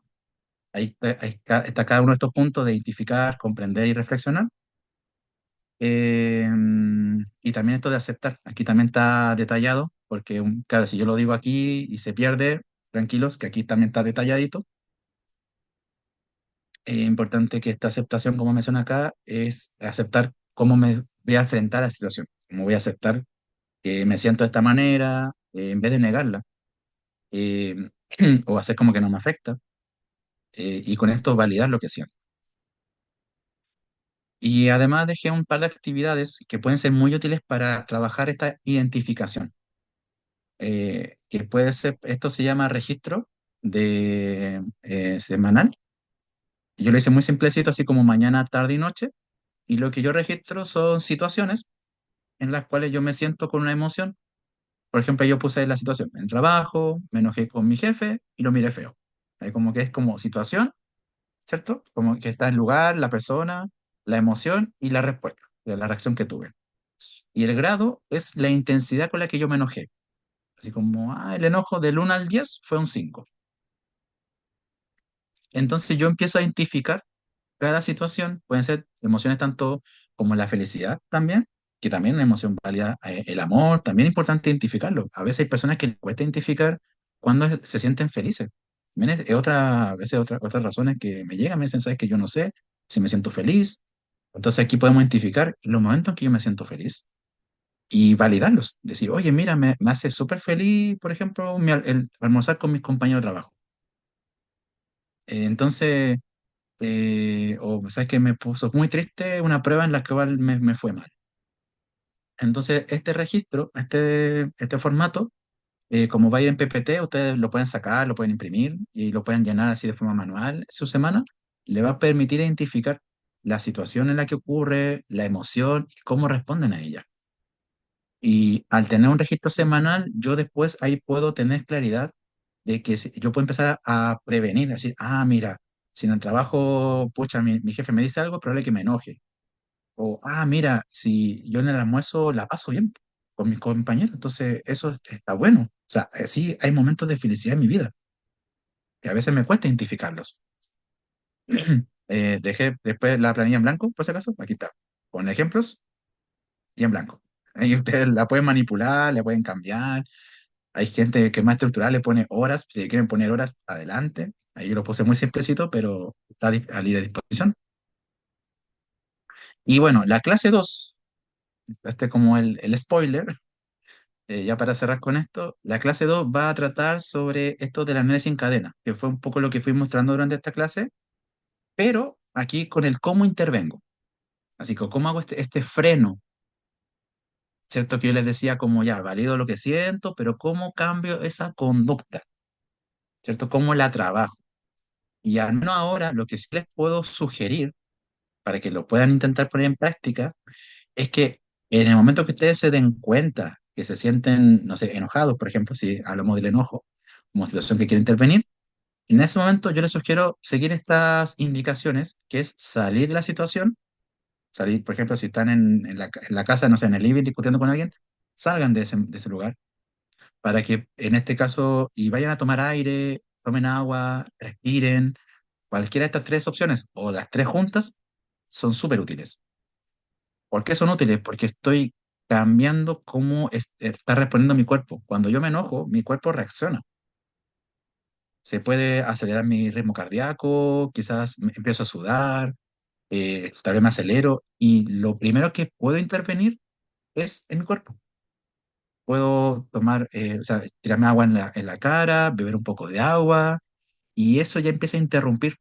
Está cada uno de estos puntos de identificar, comprender y reflexionar. Y también esto de aceptar, aquí también está detallado, porque claro, si yo lo digo aquí y se pierde, tranquilos, que aquí también está detalladito. Es importante que esta aceptación, como menciona acá, es aceptar cómo me voy a enfrentar a la situación, cómo voy a aceptar que me siento de esta manera, en vez de negarla, eh, o hacer como que no me afecta, y con esto validar lo que siento. Y además dejé un par de actividades que pueden ser muy útiles para trabajar esta identificación. Que puede ser, esto se llama registro de semanal. Yo lo hice muy simplecito, así como mañana, tarde y noche. Y lo que yo registro son situaciones en las cuales yo me siento con una emoción. Por ejemplo, yo puse la situación en el trabajo, me enojé con mi jefe y lo miré feo. Ahí como que es como situación, ¿cierto? Como que está el lugar, la persona, la emoción y la respuesta, la reacción que tuve. Y el grado es la intensidad con la que yo me enojé. Así como, el enojo del 1 al 10 fue un 5. Entonces yo empiezo a identificar cada situación, pueden ser emociones tanto como la felicidad también, que también es una emoción válida, el amor, también es importante identificarlo. A veces hay personas que les cuesta identificar cuando se sienten felices. También es otra, a veces otras razones que me llegan, me dicen, sabes que yo no sé si me siento feliz. Entonces aquí podemos identificar los momentos en que yo me siento feliz y validarlos. Decir, oye, mira, me hace súper feliz, por ejemplo, el almorzar con mis compañeros de trabajo. Entonces, o sabes que me puso muy triste una prueba en la que me fue mal. Entonces, este registro, este formato, como va a ir en PPT, ustedes lo pueden sacar, lo pueden imprimir y lo pueden llenar así de forma manual su semana. Le va a permitir identificar la situación en la que ocurre, la emoción y cómo responden a ella. Y al tener un registro semanal, yo después ahí puedo tener claridad de que yo puedo empezar a prevenir, decir, mira, si en el trabajo, pucha, mi jefe me dice algo, es probable que me enoje. O, mira, si yo en el almuerzo la paso bien con mis compañeros, entonces eso está bueno. O sea, sí, hay momentos de felicidad en mi vida, que a veces me cuesta identificarlos. Dejé después la planilla en blanco, por si acaso, aquí está, con ejemplos y en blanco. Ahí ustedes la pueden manipular, la pueden cambiar. Hay gente que es más estructural, le pone horas, si quieren poner horas, adelante. Ahí yo lo puse muy simplecito, pero está a libre disposición. Y bueno, la clase 2 como el spoiler, ya para cerrar con esto, la clase 2 va a tratar sobre esto de la análisis en cadena, que fue un poco lo que fui mostrando durante esta clase, pero aquí con el cómo intervengo. Así que cómo hago este freno, ¿cierto? Que yo les decía como ya, valido lo que siento, pero cómo cambio esa conducta, ¿cierto? Cómo la trabajo. Y al menos ahora lo que sí les puedo sugerir para que lo puedan intentar poner en práctica es que en el momento que ustedes se den cuenta que se sienten, no sé, enojados, por ejemplo, si hablamos del enojo como situación que quiere intervenir, en ese momento yo les sugiero seguir estas indicaciones, que es salir de la situación, salir, por ejemplo, si están en la casa, no sé, en el living discutiendo con alguien, salgan de ese lugar para que en este caso y vayan a tomar aire, tomen agua, respiren. Cualquiera de estas tres opciones o las tres juntas son súper útiles. ¿Por qué son útiles? Porque estoy cambiando cómo está respondiendo mi cuerpo. Cuando yo me enojo, mi cuerpo reacciona. Se puede acelerar mi ritmo cardíaco, quizás empiezo a sudar, tal vez me acelero y lo primero que puedo intervenir es en mi cuerpo. Puedo tomar, o sea, tirarme agua en la cara, beber un poco de agua y eso ya empieza a interrumpir.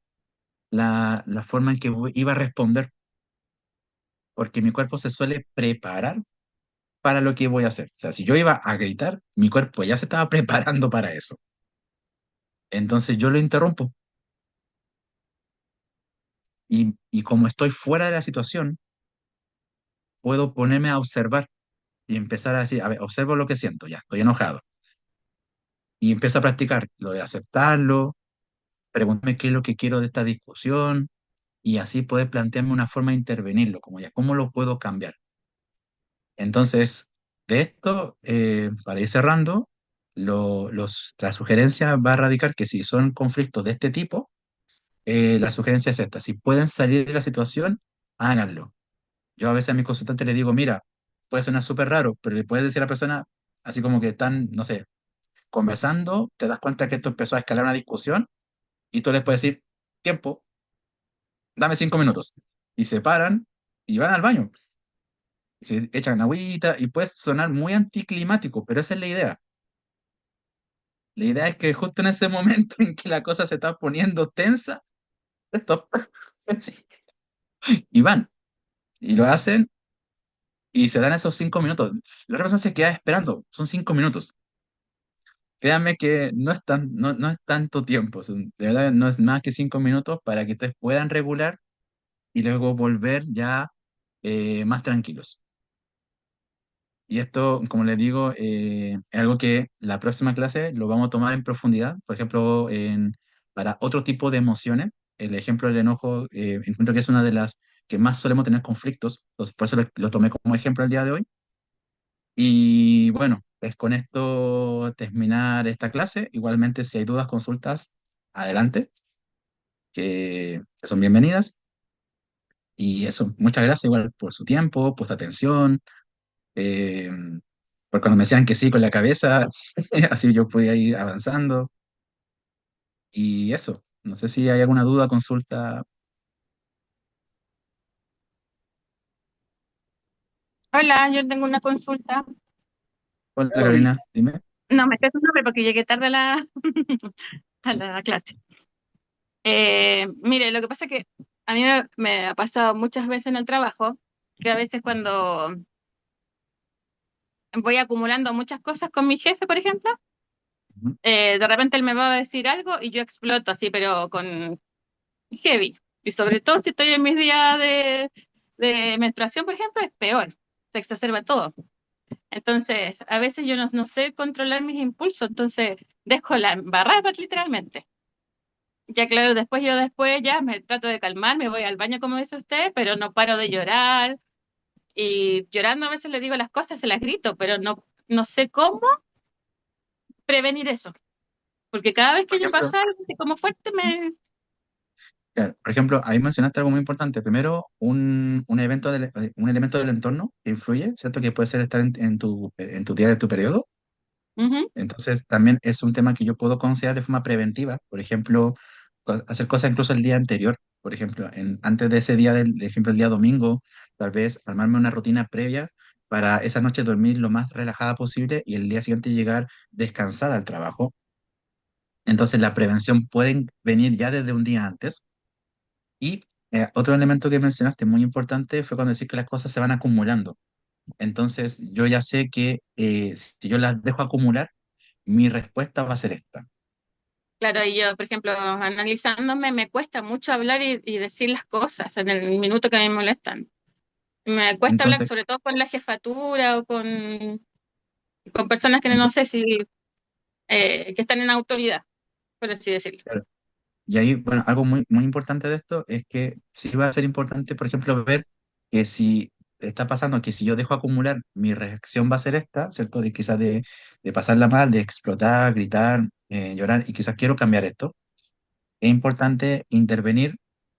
la forma en que iba a responder, porque mi cuerpo se suele preparar para lo que voy a hacer. O sea, si yo iba a gritar, mi cuerpo ya se estaba preparando para eso. Entonces yo lo interrumpo y como estoy fuera de la situación, puedo ponerme a observar y empezar a decir, a ver, observo lo que siento, ya, estoy enojado. Y empiezo a practicar lo de aceptarlo, preguntarme qué es lo que quiero de esta discusión y así poder plantearme una forma de intervenirlo, como ya, ¿cómo lo puedo cambiar? Entonces, de esto, para ir cerrando, la sugerencia va a radicar que si son conflictos de este tipo, la sugerencia es esta, si pueden salir de la situación, háganlo. Yo a veces a mi consultante le digo, mira, puede sonar súper raro, pero le puedes decir a la persona, así como que están, no sé, conversando, te das cuenta que esto empezó a escalar una discusión y tú les puedes decir, tiempo, dame 5 minutos. Y se paran y van al baño. Y se echan agüita y puede sonar muy anticlimático, pero esa es la idea. La idea es que justo en ese momento en que la cosa se está poniendo tensa, stop. Sí. Y van, y lo hacen y se dan esos 5 minutos. La otra persona se queda esperando, son 5 minutos. Créanme que no es tanto tiempo, de verdad no es más que 5 minutos para que ustedes puedan regular y luego volver ya más tranquilos. Y esto, como les digo, es algo que la próxima clase lo vamos a tomar en profundidad, por ejemplo, para otro tipo de emociones. El ejemplo del enojo, encuentro que es una de las que más solemos tener conflictos, entonces por eso lo tomé como ejemplo el día de hoy. Y bueno, pues con esto terminar esta clase. Igualmente, si hay dudas, consultas, adelante, que son bienvenidas. Y eso, muchas gracias igual por su tiempo, por su atención, eh, por cuando me decían que sí con la cabeza, así yo podía ir avanzando. Y eso, no sé si hay alguna duda, consulta. Hola, yo tengo una consulta. Hola Carolina, dime. No, me sé su nombre porque llegué tarde a a Sí. la clase. Mire, lo que pasa es que a mí me ha pasado muchas veces en el trabajo que a veces cuando voy acumulando muchas cosas con mi jefe, por ejemplo, Ujú. de repente él me va a decir algo y yo exploto así, pero con heavy. Y sobre todo si estoy en mis días de menstruación, por ejemplo, es peor, se exacerba todo. Entonces, a veces yo no sé controlar mis impulsos, entonces dejo la embarrada literalmente. Ya claro, después ya me trato de calmar, me voy al baño como dice usted, pero no paro de llorar y llorando a veces le digo las cosas, se las grito, pero no sé cómo prevenir eso, porque cada vez Por que yo ejemplo, paso algo así como fuerte me... claro, por ejemplo, ahí mencionaste algo muy importante. Primero, un elemento del entorno que influye, ¿cierto? Que puede ser estar en tu día de tu periodo. Ujú, Entonces, también es un tema que yo puedo considerar de forma preventiva. Por ejemplo, hacer cosas incluso el día anterior. Por ejemplo, antes de ese día, ejemplo, el día domingo, tal vez armarme una rutina previa para esa noche dormir lo más relajada posible y el día siguiente llegar descansada al trabajo. Entonces, la prevención puede venir ya desde un día antes. Y otro elemento que mencionaste muy importante fue cuando decís que las cosas se van acumulando. Entonces, yo ya sé que si yo las dejo acumular, mi respuesta va a ser esta. claro, y yo, por ejemplo, analizándome, me cuesta mucho hablar y decir las cosas en el minuto que me molestan. Me cuesta hablar Entonces, sobre todo con la jefatura o con personas que no sé si que están en autoridad, por así decirlo. claro, y ahí, bueno, algo muy, muy importante de esto es que sí va a ser importante, por ejemplo, ver que si está pasando que si yo dejo acumular, mi reacción va a ser esta, ¿cierto? De quizás de pasarla mal, de explotar, gritar, llorar, y quizás quiero cambiar esto. Es importante intervenir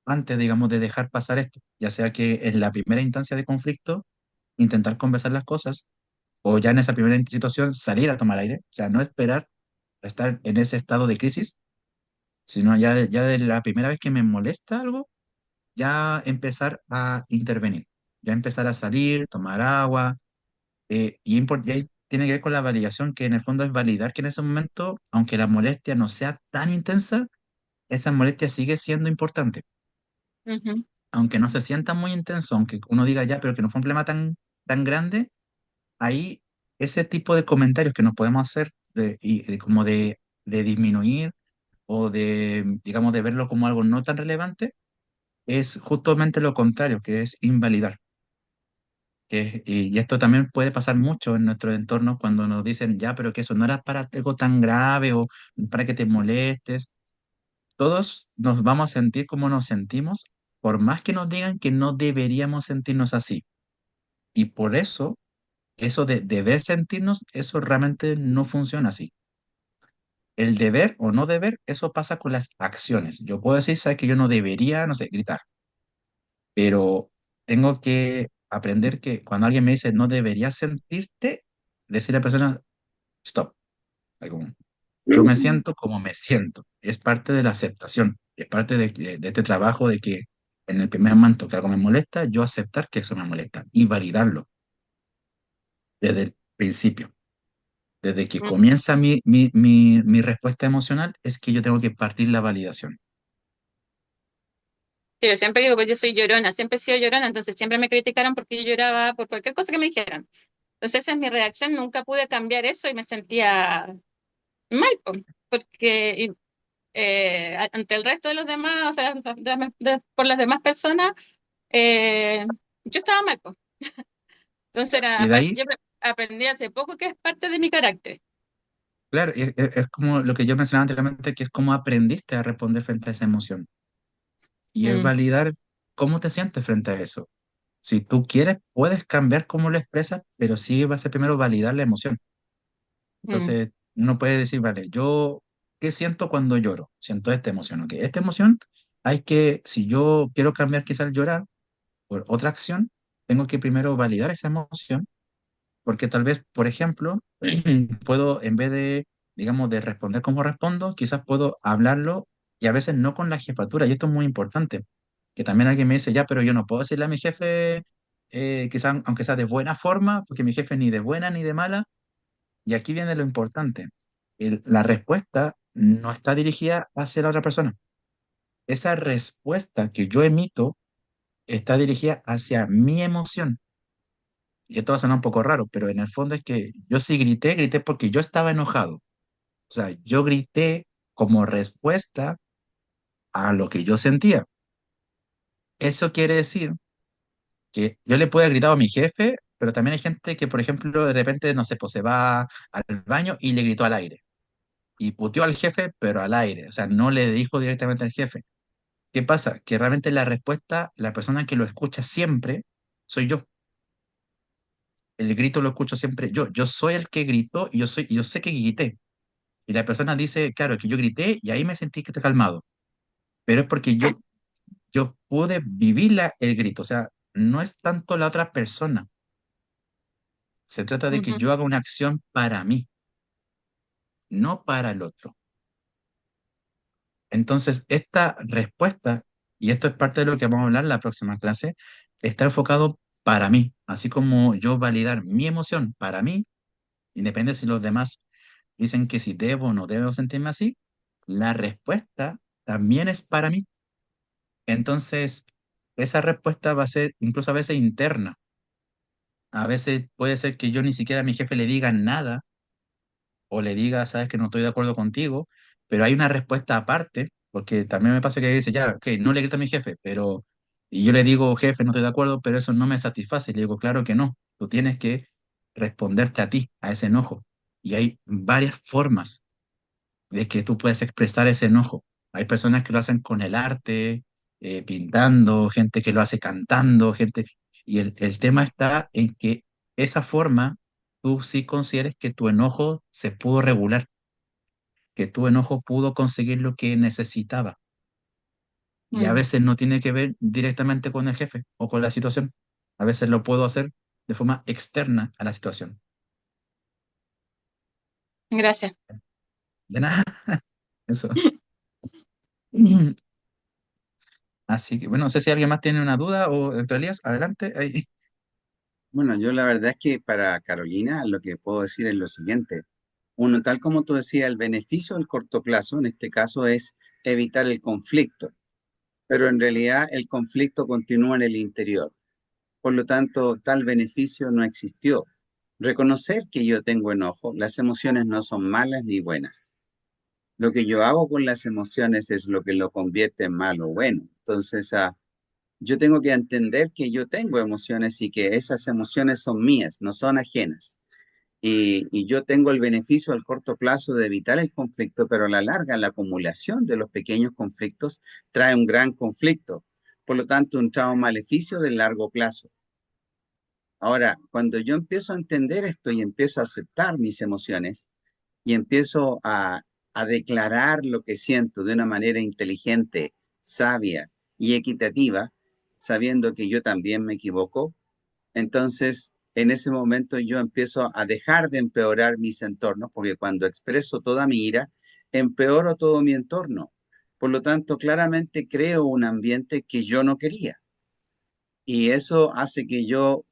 antes, digamos, de dejar pasar esto, ya sea que en la primera instancia de conflicto, intentar conversar las cosas, o ya en esa primera situación salir a tomar aire, o sea, no esperar a estar en ese estado de crisis, sino ya de la primera vez que me molesta algo, ya empezar a intervenir, ya empezar a salir, tomar agua, y ahí tiene que ver con la validación, que en el fondo es validar que en ese momento, aunque la molestia no sea tan intensa, esa molestia sigue siendo importante. Ujú. Aunque no se sienta muy intenso, aunque uno diga ya, pero que no fue un problema tan grande, ahí ese tipo de comentarios que nos podemos hacer como de disminuir o de, digamos, de verlo como algo no tan relevante, es justamente lo contrario, que es invalidar. Y esto también puede pasar mucho en nuestro entorno cuando nos dicen, ya, pero que eso no era para algo tan grave o para que te molestes. Todos nos vamos a sentir como nos sentimos, por más que nos digan que no deberíamos sentirnos así. Y por eso de deber sentirnos, eso realmente no funciona así. El deber o no deber, eso pasa con las acciones. Yo puedo decir, sabes que yo no debería, no sé, gritar, pero tengo que aprender que cuando alguien me dice no deberías sentirte, decirle a la persona, stop. Algo, yo me siento como me siento. Es parte de la aceptación. Es parte de este trabajo de que en el primer momento que algo me molesta, yo aceptar que eso me molesta y validarlo desde el principio. Desde que Mm. comienza mi respuesta emocional, es que yo tengo que partir la validación. Sí, yo siempre digo, pues yo soy llorona, siempre he sido llorona, entonces siempre me criticaron porque yo lloraba por cualquier cosa que me dijeran. Entonces esa es mi reacción, nunca pude cambiar eso y me sentía mal, po, porque ante el resto de los demás, o sea, por las demás personas, eh, yo estaba mal, po. Entonces Y de ahí, yo aprendí hace poco que es parte de mi carácter. claro, es como lo que yo mencionaba anteriormente, que es cómo aprendiste a responder frente a esa emoción. Y es Mm, validar cómo te sientes frente a eso. Si tú quieres, puedes cambiar cómo lo expresas, pero sí va a ser primero validar la emoción. mm, Entonces, uno puede decir, vale, yo, ¿qué siento cuando lloro? Siento esta emoción, ¿ok? Esta emoción hay que, si yo quiero cambiar quizás el llorar por otra acción, tengo que primero validar esa emoción, porque tal vez, por ejemplo, puedo, en vez de, digamos, de responder como respondo, quizás puedo hablarlo y a veces no con la jefatura, y esto es muy importante, que también alguien me dice, ya, pero yo no puedo decirle a mi jefe, quizás, aunque sea de buena forma, porque mi jefe ni de buena ni de mala, y aquí viene lo importante. La respuesta no está dirigida hacia la otra persona. Esa respuesta que yo emito está dirigida hacia mi emoción. Y esto va a sonar un poco raro, pero en el fondo es que yo sí grité, grité porque yo estaba enojado. O sea, yo grité como respuesta a lo que yo sentía. Eso quiere decir que yo le puedo haber gritado a mi jefe, pero también hay gente que, por ejemplo, de repente, no sé, pues se va al baño y le gritó al aire. Y puteó al jefe, pero al aire, o sea, no le dijo directamente al jefe. ¿Qué pasa? Que realmente la respuesta, la persona que lo escucha siempre, soy yo. El grito lo escucho siempre yo. Yo soy el que gritó y yo sé que grité. Y la persona dice, claro, que yo grité y ahí me sentí que estoy calmado. Pero es porque yo pude vivir el grito. O sea, no es tanto la otra persona. Se trata de que ujú. yo haga una acción para mí, no para el otro. Entonces, esta respuesta, y esto es parte de lo que vamos a hablar en la próxima clase, está enfocado para mí, así como yo validar mi emoción para mí, independiente si los demás dicen que si debo o no debo sentirme así, la respuesta también es para mí. Entonces, esa respuesta va a ser incluso a veces interna. A veces puede ser que yo ni siquiera a mi jefe le diga nada o le diga, sabes que no estoy de acuerdo contigo, pero hay una respuesta aparte, porque también me pasa que dice, ya, ok, no le grita a mi jefe, pero, y yo le digo, jefe, no estoy de acuerdo, pero eso no me satisface. Y le digo, claro que no, tú tienes que responderte a ti, a ese enojo. Y hay varias formas de que tú puedes expresar ese enojo. Hay personas que lo hacen con el arte, pintando, gente que lo hace cantando, gente... Y el tema está en que esa forma tú sí consideres que tu enojo se pudo regular, que tu enojo pudo conseguir lo que necesitaba. Y a Mm, veces no tiene que ver directamente con el jefe o con la situación. A veces lo puedo hacer de forma externa a la situación. gracias. De nada, eso. Así que, bueno, no sé si alguien más tiene una duda o doctor Elías, adelante. Ahí. Bueno, yo la verdad es que para Carolina lo que puedo decir es lo siguiente. Uno, tal como tú decías, el beneficio del corto plazo en este caso es evitar el conflicto. pero en realidad el conflicto continúa en el interior. Por lo tanto, tal beneficio no existió. Reconocer que yo tengo enojo, las emociones no son malas ni buenas. Lo que yo hago con las emociones es lo que lo convierte en malo o bueno. Entonces, yo tengo que entender que yo tengo emociones y que esas emociones son mías, no son ajenas. Y yo tengo el beneficio al corto plazo de evitar el conflicto, pero a la larga la acumulación de los pequeños conflictos trae un gran conflicto. Por lo tanto, un trae un maleficio de largo plazo. Ahora, cuando yo empiezo a entender esto y empiezo a aceptar mis emociones y empiezo a declarar lo que siento de una manera inteligente, sabia y equitativa, sabiendo que yo también me equivoco, entonces en ese momento yo empiezo a dejar de empeorar mis entornos, porque cuando expreso toda mi ira, empeoro todo mi entorno. Por lo tanto, claramente creo un ambiente que yo no quería. Y eso hace que yo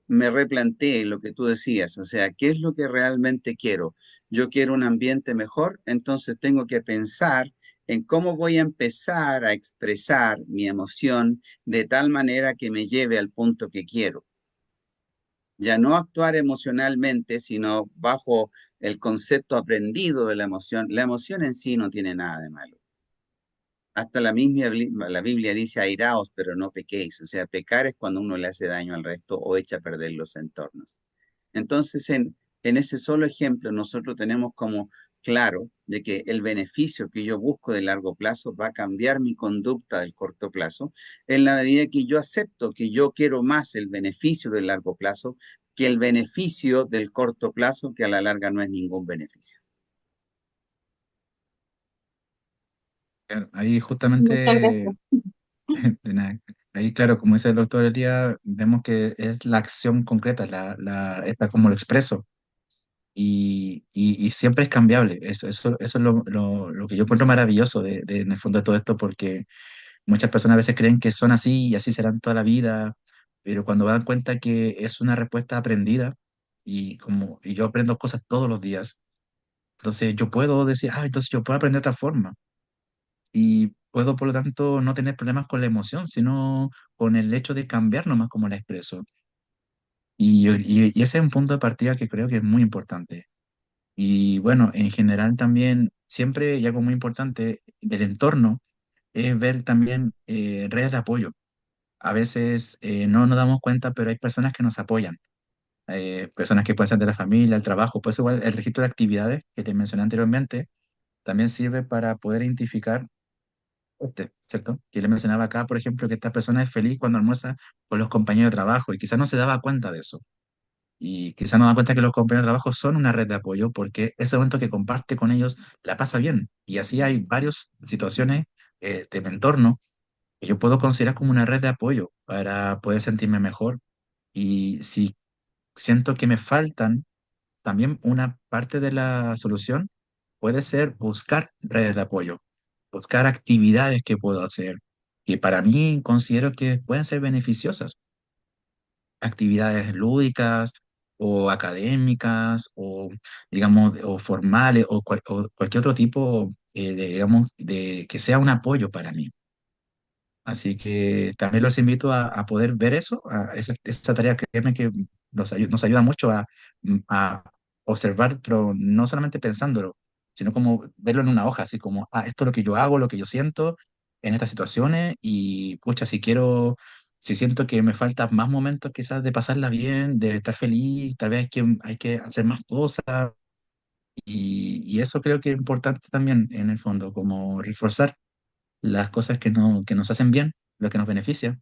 me replanteé lo que tú decías, o sea, ¿qué es lo que realmente quiero? Yo quiero un ambiente mejor, entonces tengo que pensar en cómo voy a empezar a expresar mi emoción de tal manera que me lleve al punto que quiero. Ya no actuar emocionalmente, sino bajo el concepto aprendido de la emoción. La emoción en sí no tiene nada de malo. Hasta la Biblia dice airaos, pero no pequéis. O sea, pecar es cuando uno le hace daño al resto o echa a perder los entornos. Entonces, en ese solo ejemplo, nosotros tenemos como claro de que el beneficio que yo busco de largo plazo va a cambiar mi conducta del corto plazo, en la medida que yo acepto que yo quiero más el beneficio del largo plazo que el beneficio del corto plazo, que a la larga no es ningún beneficio. Claro, ahí Muchas justamente, gracias. de nada, ahí claro, como dice el doctor Elías, vemos que es la acción concreta, esta como lo expreso, y siempre es cambiable. Eso es lo que yo encuentro maravilloso en el fondo de todo esto, porque muchas personas a veces creen que son así y así serán toda la vida, pero cuando dan cuenta que es una respuesta aprendida, y yo aprendo cosas todos los días, entonces yo puedo decir, entonces yo puedo aprender de otra forma y puedo, por lo tanto, no tener problemas con la emoción, sino con el hecho de cambiar nomás como la expreso. Y ese es un punto de partida que creo que es muy importante. Y bueno, en general también, siempre, y algo muy importante, el entorno, es ver también redes de apoyo. A veces no nos damos cuenta, pero hay personas que nos apoyan. Personas que pueden ser de la familia, el trabajo, pues igual el registro de actividades que te mencioné anteriormente, también sirve para poder identificar ¿cierto? Yo le mencionaba acá, por ejemplo, que esta persona es feliz cuando almuerza con los compañeros de trabajo y quizás no se daba cuenta de eso. Y quizás no da cuenta que los compañeros de trabajo son una red de apoyo porque ese momento que comparte con ellos la pasa bien. Y así hay varias situaciones de mi entorno que yo puedo considerar como una red de apoyo para poder sentirme mejor. Y si siento que me faltan, también una parte de la solución puede ser buscar redes de apoyo, buscar actividades que puedo hacer, que para mí considero que pueden ser beneficiosas, actividades lúdicas o académicas o, digamos, o formales o cualquier otro tipo, digamos, de que sea un apoyo para mí. Así que también los invito a poder ver eso, a esa tarea, créeme que nos ayuda mucho a observar, pero no solamente pensándolo, sino como verlo en una hoja, así como, esto es lo que yo hago, lo que yo siento en estas situaciones y, pucha, si siento que me faltan más momentos quizás de pasarla bien, de estar feliz, tal vez hay que hacer más cosas y eso creo que es importante también en el fondo, como reforzar las cosas que nos hacen bien, lo que nos beneficia,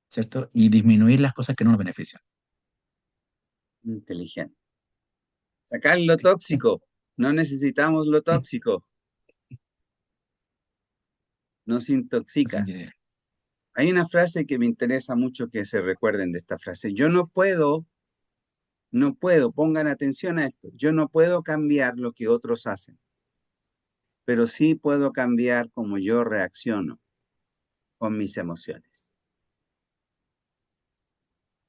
¿cierto? Y disminuir las cosas que no nos benefician. Inteligente. Sacar lo tóxico. No necesitamos lo tóxico. Nos Así intoxica. que, Hay una frase que me interesa mucho que se recuerden de esta frase. Yo no puedo, pongan atención a esto. Yo no puedo cambiar lo que otros hacen, pero sí puedo cambiar cómo yo reacciono con mis emociones.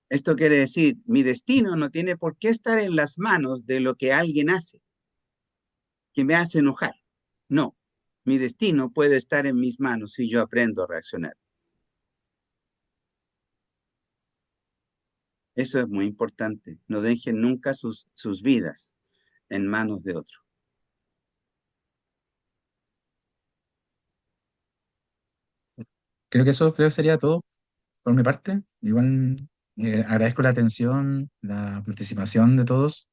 Esto quiere decir, mi destino no tiene por qué estar en las manos de lo que alguien hace, que me hace enojar. No, Mi destino puede estar en mis manos si yo aprendo a reaccionar. Eso es muy importante. No dejen nunca sus vidas en manos de otro. Creo que eso creo que sería todo por mi parte. Igual agradezco la atención, la participación de todos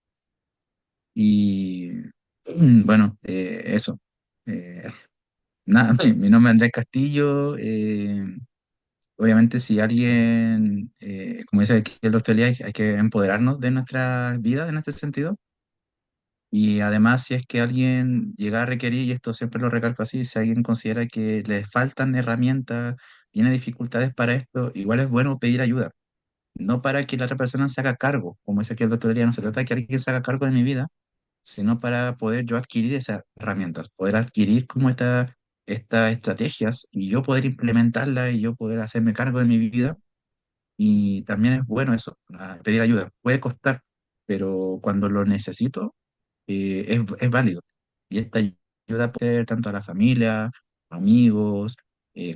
y bueno, eso. Eh, Nada, mi nombre es Andrés Castillo. Obviamente, si alguien, como dice aquí el doctor Elías, hay que empoderarnos de nuestra vida en este sentido. Y además, si es que alguien llega a requerir, y esto siempre lo recalco así, si alguien considera que le faltan herramientas, tiene dificultades para esto, igual es bueno pedir ayuda. No para que la otra persona se haga cargo, como dice aquí el doctor Elías, no se trata de que alguien se haga cargo de mi vida, sino para poder yo adquirir esas herramientas, poder adquirir como estas estrategias y yo poder implementarlas y yo poder hacerme cargo de mi vida. Y también es bueno eso, pedir ayuda. Puede costar, pero cuando lo necesito, es válido. Y esta ayuda puede ser tanto a la familia, amigos,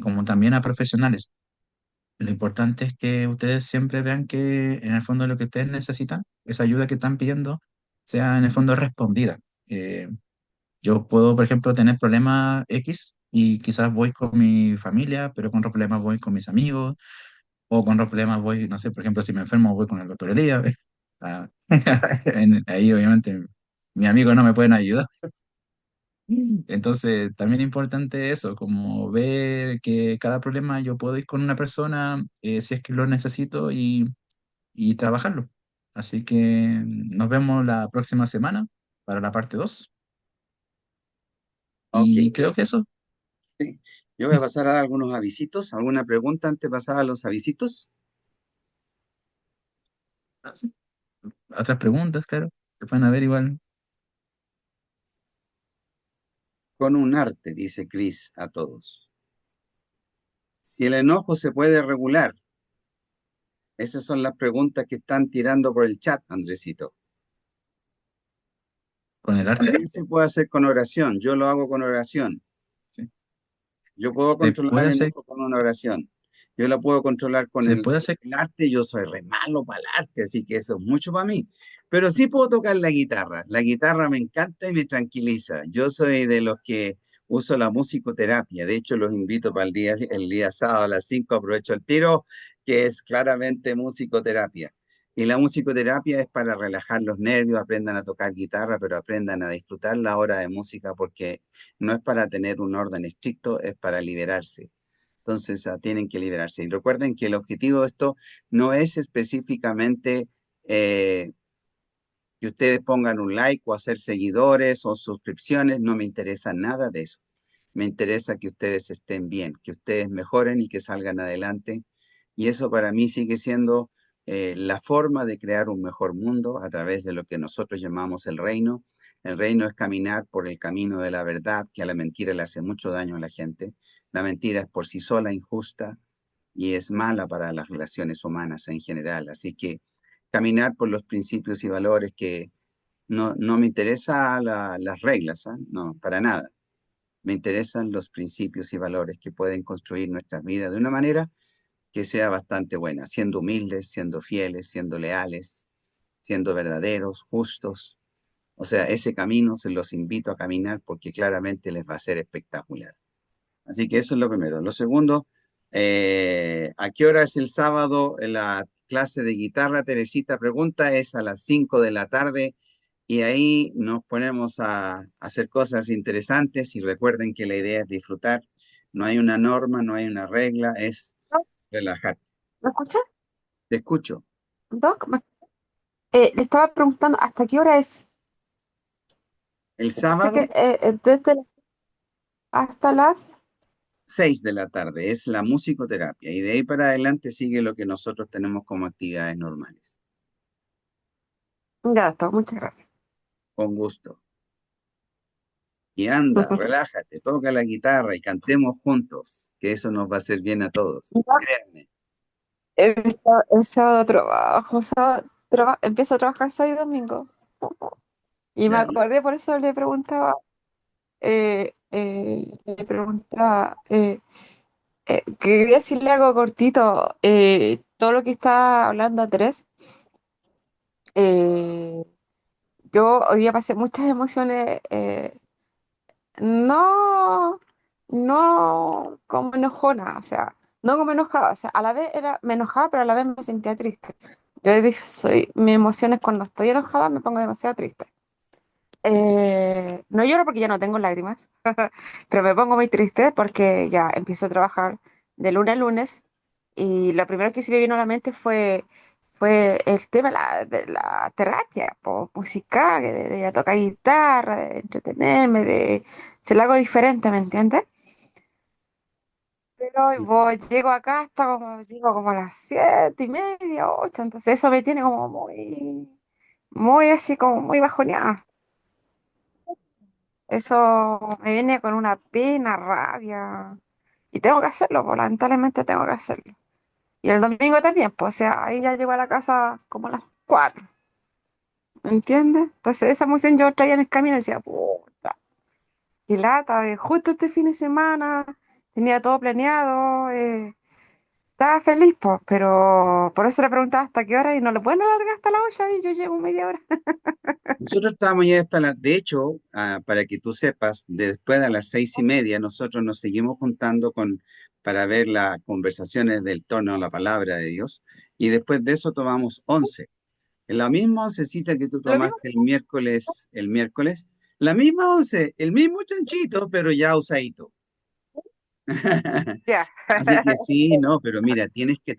como también a profesionales. Lo importante es que ustedes siempre vean que en el fondo lo que ustedes necesitan, esa ayuda que están pidiendo, sea en el fondo respondida. Eh, yo puedo, por ejemplo, tener problemas X y quizás voy con mi familia, pero con otros problemas voy con mis amigos, o con otros problemas voy, no sé, por ejemplo, si me enfermo voy con el doctor Elías. Ah, ahí obviamente mis amigos no me pueden ayudar. Entonces, también es importante eso, como ver que cada problema yo puedo ir con una persona si es que lo necesito y trabajarlo. Así que nos vemos la próxima semana para la parte 2 Ok. y creo que eso. Sí. Yo voy a pasar a dar algunos avisitos. ¿Alguna pregunta antes de pasar a los avisitos? Ah, sí. Otras preguntas, claro, se pueden haber igual. Con un arte, dice Chris a todos. Si el enojo se puede regular, esas son las preguntas que están tirando por el chat, Andresito. Con el arte. También se puede hacer con oración. Yo lo hago con oración. Sí. Yo puedo Se controlar puede el hacer, enojo con una oración. Yo la puedo controlar con se puede hacer. el arte. Yo soy re malo para el arte, así que eso es mucho para mí. Pero sí puedo tocar la guitarra. La guitarra me encanta y me tranquiliza. Yo soy de los que uso la musicoterapia. De hecho, los invito para el día sábado a las 5. Aprovecho el tiro, que es claramente musicoterapia. Y la musicoterapia es para relajar los nervios, aprendan a tocar guitarra, pero aprendan a disfrutar la hora de música porque no es para tener un orden estricto, es para liberarse. Entonces, tienen que liberarse. Y recuerden que el objetivo de esto no es específicamente eh, que ustedes pongan un like o hacer seguidores o suscripciones. No me interesa nada de eso. Me interesa que ustedes estén bien, que ustedes mejoren y que salgan adelante. Y eso para mí sigue siendo la forma de crear un mejor mundo a través de lo que nosotros llamamos el reino. El reino es caminar por el camino de la verdad, que a la mentira le hace mucho daño a la gente. La mentira es por sí sola injusta y es mala para las relaciones humanas en general. Así que caminar por los principios y valores que no me interesa las reglas, ¿ah? No, para nada. Me interesan los principios y valores que pueden construir nuestras vidas de una manera que sea bastante buena, siendo humildes, siendo fieles, siendo leales, siendo verdaderos, justos. O sea, ese camino se los invito a caminar porque claramente les va a ser espectacular. Así que eso es lo primero. Lo segundo, ¿a qué hora es el sábado la clase de guitarra? Teresita pregunta, es a las 5 de la tarde y ahí nos ponemos a hacer cosas interesantes y recuerden que la idea es disfrutar. No hay una norma, no hay una regla, es Doc, relajarte. ¿me escucha? Te escucho. Doc, le estaba preguntando hasta qué hora es. El Dice que sábado, hasta las... 6 de la tarde, es la musicoterapia y de ahí para adelante sigue lo que nosotros tenemos como actividades normales. Ya, Doc, muchas gracias. Con gusto. Y anda, relájate, toca la guitarra y cantemos juntos, que eso nos va a hacer bien a todos. Doc, Créanme. el sábado trabajo, empiezo a trabajar sábado y domingo. Y me Ya, acordé, por eso le preguntaba le preguntaba, que quería decirle algo cortito. Todo lo que está hablando Andrés, eh, yo hoy día pasé muchas emociones, no, no como enojona, o sea, no como enojada, o sea, a la vez era, me enojaba, pero a la vez me sentía triste. Yo dije, mis emociones cuando estoy enojada me pongo demasiado triste. No lloro porque ya no tengo lágrimas, pero me pongo muy triste porque ya empiezo a trabajar de lunes a lunes y lo primero que se me vino a la mente fue el tema de la terapia musical, de tocar guitarra, de entretenerme, de hacer algo diferente, ¿me entiendes? Pero hoy llego acá hasta llego como a las 7:30, 8, entonces eso me tiene como muy así como muy bajoneada. Eso me viene con una pena, rabia. Y tengo que hacerlo, pues, lamentablemente tengo que hacerlo. Y el domingo también, pues, o sea, ahí ya llego a la casa como a las 4, ¿me entiendes? Entonces esa emoción yo traía en el camino y decía, puta, qué lata, justo este fin de semana tenía todo planeado, estaba feliz, pues, pero por eso le preguntaba hasta qué hora y no le pueden alargar hasta la 8 y yo llego media hora. Nosotros estábamos ya hasta de hecho, para que tú sepas, después de las 6:30, nosotros nos seguimos juntando para ver las conversaciones del torno a la palabra de Dios, y después de eso tomamos 11. En la misma oncecita que tú Lo mismo, tomaste el miércoles, la misma once, el mismo chanchito, pero ya usadito. ya. Así que sí, no, pero mira, Pero tienes que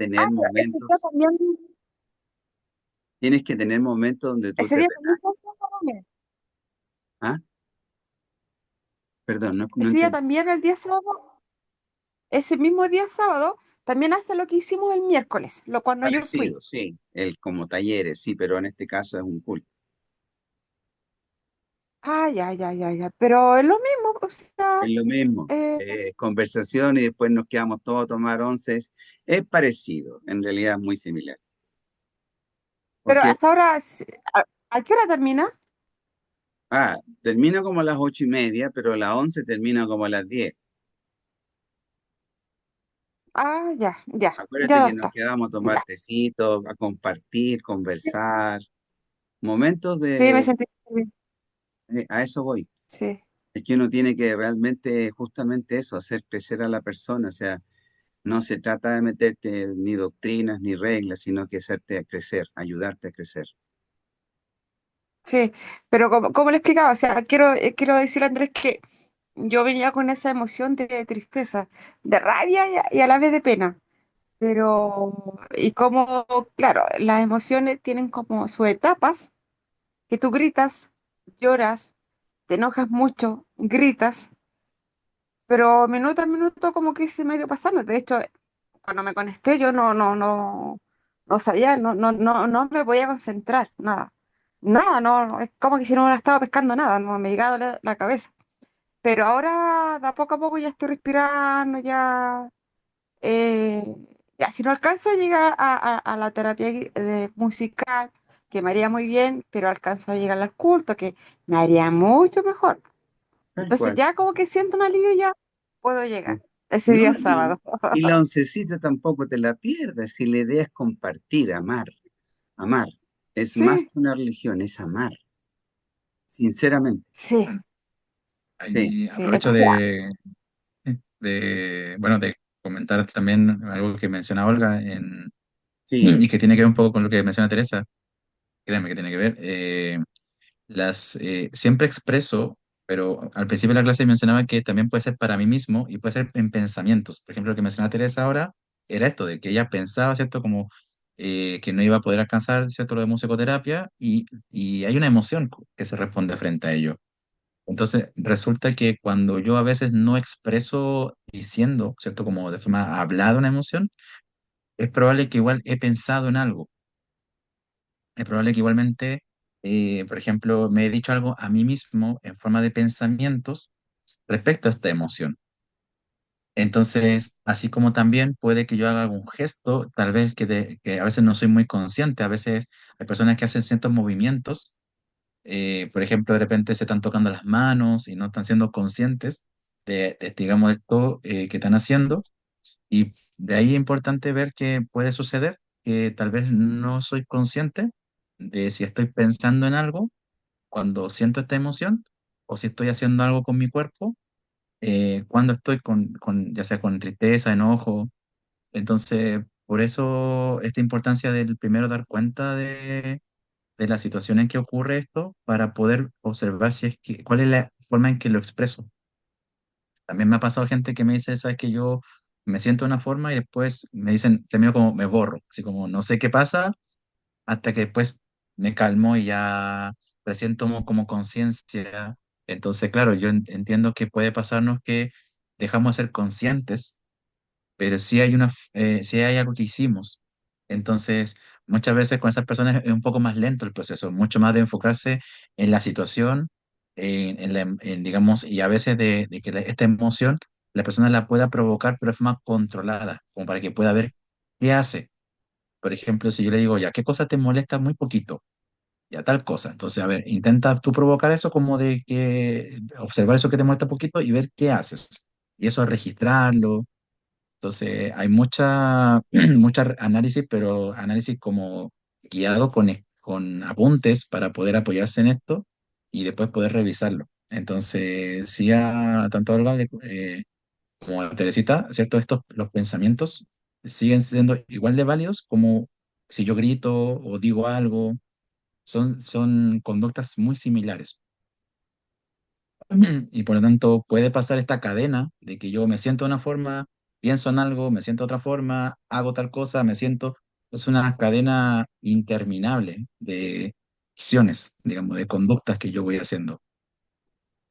tener momentos donde tú ese te día también relajes. fue sábado. Ah, perdón, no, no Ese día entendí. también, el día sábado, ese mismo día sábado, también hace lo que hicimos el miércoles, lo cuando yo fui. Parecido, sí, como talleres, sí, pero en este caso es un culto. Ah, ya, ya, ya, ya. Pero es lo mismo, o sea, Es lo mismo, eh, conversación y después nos quedamos todos a tomar onces. Es parecido, en realidad es muy similar. pero Porque, hasta ahora, ¿a qué hora termina? termina como a las 8:30, pero la 11 termina como a las 10. Ah, ya, ya, ya, Acuérdate que nos doctor. quedamos a tomar Ya. tecitos, a compartir, conversar, momentos Sí, me de, sentí bien. a eso voy. Sí. Es que uno tiene que realmente, justamente eso, hacer crecer a la persona. O sea, no se trata de meterte ni doctrinas ni reglas, sino que hacerte crecer, ayudarte a crecer. Sí, pero como le explicaba, o sea, quiero decirle a Andrés que yo venía con esa emoción de tristeza, de rabia y a la vez de pena. Pero, y como, claro, las emociones tienen como sus etapas, que tú gritas, lloras, te enojas mucho, gritas, pero minuto a minuto como que se me dio pasando. De hecho, cuando me conecté yo no sabía, no me podía concentrar, nada. Nada, no, es como que si no hubiera estado pescando nada, no me llegaba la cabeza. Pero ahora, de a poco ya estoy respirando, eh, ya, si no alcanzo a llegar a la terapia musical, que me haría muy bien, pero alcanzo a llegar al culto, que me haría mucho mejor. Tal Entonces cual. ya como que siento un alivio y ya puedo llegar ese No, día y, sábado. y la oncecita tampoco te la pierdas, si la idea es compartir, amar, amar. Es más Sí, que una religión, es amar, sinceramente. sí, Bueno, Sí, ahí sí. aprovecho Entonces, bueno, de comentar también algo que menciona Olga sí, y que tiene que ver un poco con lo que menciona Teresa. Créanme que tiene que ver. Siempre expreso, pero al principio de la clase mencionaba que también puede ser para mí mismo y puede ser en pensamientos. Por ejemplo, lo que mencionaba Teresa ahora era esto, de que ella pensaba, ¿cierto? Como que no iba a poder alcanzar, ¿cierto? Lo de musicoterapia y hay una emoción que se responde frente a ello. Entonces, resulta que cuando yo a veces no expreso diciendo, ¿cierto? Como de forma hablada una emoción, es probable que igual he pensado en algo. Es probable que igualmente, por ejemplo, me he dicho algo a mí mismo en forma de pensamientos respecto a esta emoción. Entonces, así como también puede que yo haga algún gesto, tal vez que a veces no soy muy consciente, a veces hay personas que hacen ciertos movimientos, por ejemplo, de repente se están tocando las manos y no están siendo conscientes, digamos, esto que están haciendo. Y de ahí es importante ver que puede suceder que tal vez no soy consciente de si estoy pensando en algo cuando siento esta emoción o si estoy haciendo algo con mi cuerpo cuando estoy ya sea con tristeza, enojo. Entonces, por eso esta importancia del primero dar cuenta de la situación en que ocurre esto para poder observar si es que, cuál es la forma en que lo expreso. También me ha pasado gente que me dice, sabes que yo me siento de una forma y después me dicen, termino como me borro, así como no sé qué pasa, hasta que después me calmo y ya recién tomo como conciencia. Entonces, claro, yo entiendo que puede pasarnos que dejamos de ser conscientes, pero sí hay algo que hicimos. Entonces, muchas veces con esas personas es un poco más lento el proceso, mucho más de enfocarse en la situación, digamos, y a veces de que esta emoción la persona la pueda provocar, pero de forma controlada, como para que pueda ver qué hace. Por ejemplo, si yo le digo, ya, ¿qué cosa te molesta muy poquito? Ya, tal cosa. Entonces, a ver, intenta tú provocar eso como de que observar eso que te molesta poquito y ver qué haces. Y eso registrarlo. Entonces, hay mucha análisis, pero análisis como guiado con apuntes para poder apoyarse en esto y después poder revisarlo. Entonces, sí, tanto a Olga como a Teresita, ¿cierto? Los pensamientos siguen siendo igual de válidos como si yo grito o digo algo, son conductas muy similares. Y por lo tanto puede pasar esta cadena de que yo me siento de una forma, pienso en algo, me siento de otra forma, hago tal cosa, me siento. Es una cadena interminable de acciones, digamos, de conductas que yo voy haciendo.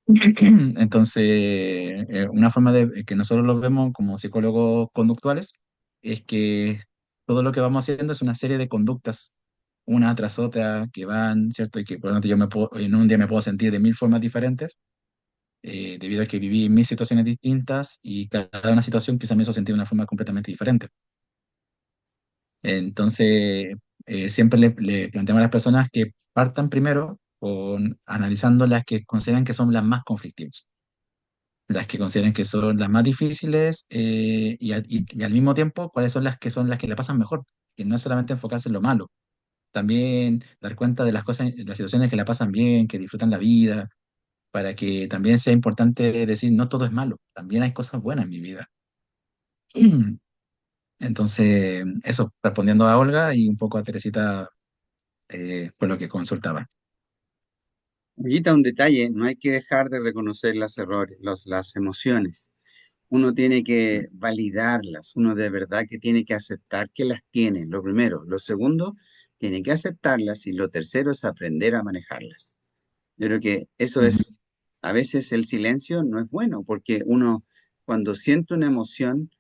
Entonces, una forma de que nosotros lo vemos como psicólogos conductuales es que todo lo que vamos haciendo es una serie de conductas, una tras otra, que van, ¿cierto? Y que por lo tanto en un día me puedo sentir de mil formas diferentes debido a que viví mil situaciones distintas y cada una situación quizá me hizo sentir de una forma completamente diferente. Entonces, siempre le planteamos a las personas que partan primero con analizando las que consideran que son las más conflictivas, las que consideran que son las más difíciles y al mismo tiempo cuáles son las que le pasan mejor, que no es solamente enfocarse en lo malo, también dar cuenta de las cosas, de las situaciones que la pasan bien, que disfrutan la vida, para que también sea importante decir, no todo es malo, también hay cosas buenas en mi vida. Entonces, eso, respondiendo a Olga y un poco a Teresita, fue lo que consultaba. Ahorita un detalle, no hay que dejar de reconocer los errores, las emociones. Uno tiene que validarlas, uno de verdad que tiene que aceptar que las tiene, lo primero. Lo segundo, tiene que aceptarlas y lo tercero es aprender a manejarlas. Yo creo que eso Ujú, es, a veces el silencio no es bueno porque uno cuando siente una emoción,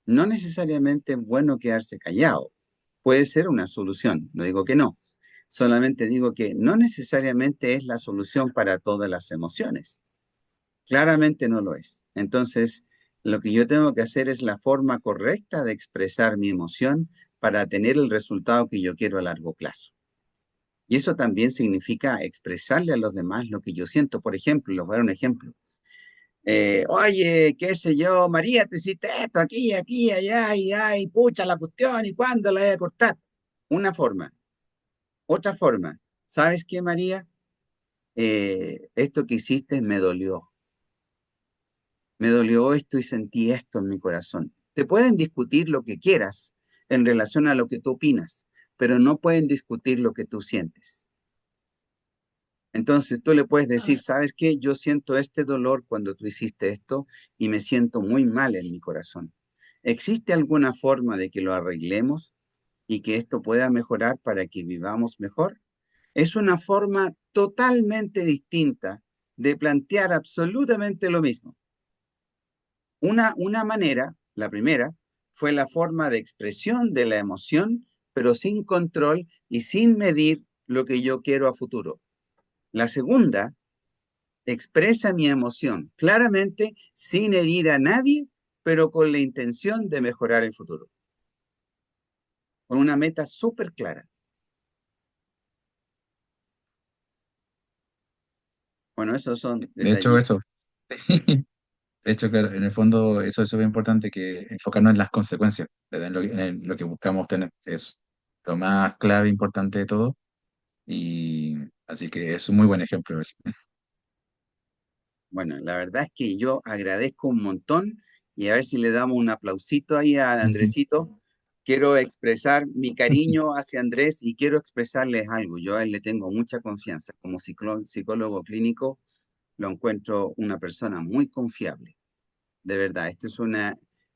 no necesariamente es bueno quedarse callado. Puede ser una solución, no digo que no. Solamente digo que no necesariamente es la solución para todas las emociones. Claramente no lo es. Entonces, lo que yo tengo que hacer es la forma correcta de expresar mi emoción para tener el resultado que yo quiero a largo plazo. Y eso también significa expresarle a los demás lo que yo siento. Por ejemplo, les voy a dar un ejemplo. Oye, qué sé yo, María, te hiciste esto aquí, allá, y pucha la cuestión, ¿y cuándo la voy a cortar? Una forma. Otra forma. ¿Sabes qué, María? Esto que hiciste me dolió. Me dolió esto y sentí esto en mi corazón. Te pueden discutir lo que quieras en relación a lo que tú opinas, pero no pueden discutir lo que tú sientes. Entonces tú le puedes decir, ¿sabes qué? Yo siento este dolor cuando tú hiciste esto y me siento muy mal en mi corazón. ¿Existe alguna forma de que lo arreglemos y que esto pueda mejorar para que vivamos mejor? Es una forma totalmente distinta de plantear absolutamente lo mismo. Una manera, la primera, fue la forma de expresión de la emoción, pero sin control y sin medir lo que yo quiero a futuro. La segunda expresa mi emoción claramente, sin herir a nadie, pero con la intención de mejorar el futuro, con una meta súper clara. Bueno, esos son de hecho, detallitos. eso. De hecho, claro, en el fondo eso es súper importante, que enfocarnos en las consecuencias, ¿verdad? En lo que buscamos tener. Es lo más clave, importante de todo. Y así que es un muy buen ejemplo ese. Bueno, la verdad es que yo agradezco un montón y a ver si le damos un aplausito ahí a Andresito. Quiero expresar mi cariño hacia Andrés y quiero expresarles algo. Yo a él le tengo mucha confianza. Como psicólogo clínico, lo encuentro una persona muy confiable. De verdad,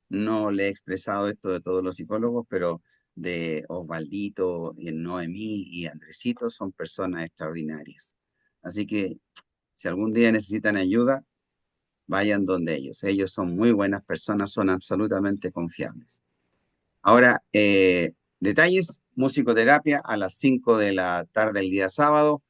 no le he expresado esto de todos los psicólogos, pero de Osvaldito, y Noemí y Andresito son personas extraordinarias. Así que si algún día necesitan ayuda, vayan donde ellos. Ellos son muy buenas personas, son absolutamente confiables. Ahora, detalles, musicoterapia a las 5 de la tarde el día sábado,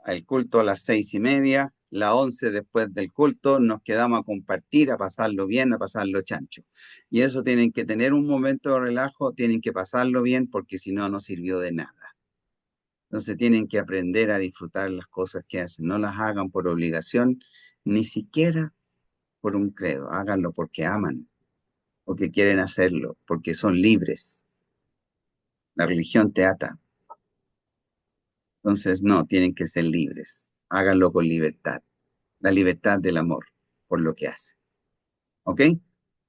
el culto a las 6:30, la 11 después del culto, nos quedamos a compartir, a pasarlo bien, a pasarlo chancho. Y eso tienen que tener un momento de relajo, tienen que pasarlo bien porque si no, no sirvió de nada. Entonces tienen que aprender a disfrutar las cosas que hacen, no las hagan por obligación, ni siquiera por un credo, háganlo porque aman, porque quieren hacerlo, porque son libres. La religión te ata. Entonces, no, tienen que ser libres. Háganlo con libertad. La libertad del amor por lo que hace. ¿Ok?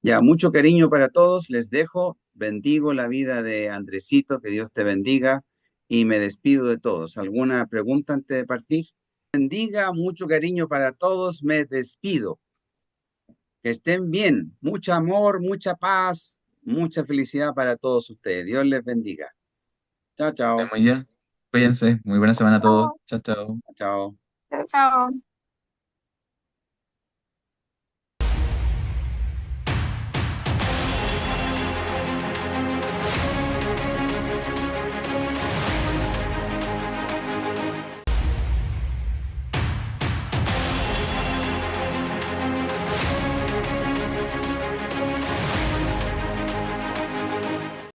Ya, mucho cariño para todos. Les dejo. Bendigo la vida de Andresito. Que Dios te bendiga. Y me despido de todos. ¿Alguna pregunta antes de partir? Bendiga, mucho cariño para todos. Me despido. Que estén bien. Mucho amor, mucha paz, mucha felicidad para todos ustedes. Dios les bendiga. Chao, Estén chao. muy bien. Cuídense. Muy buena semana a todos. Chao, Chao, chao. Chao. chao.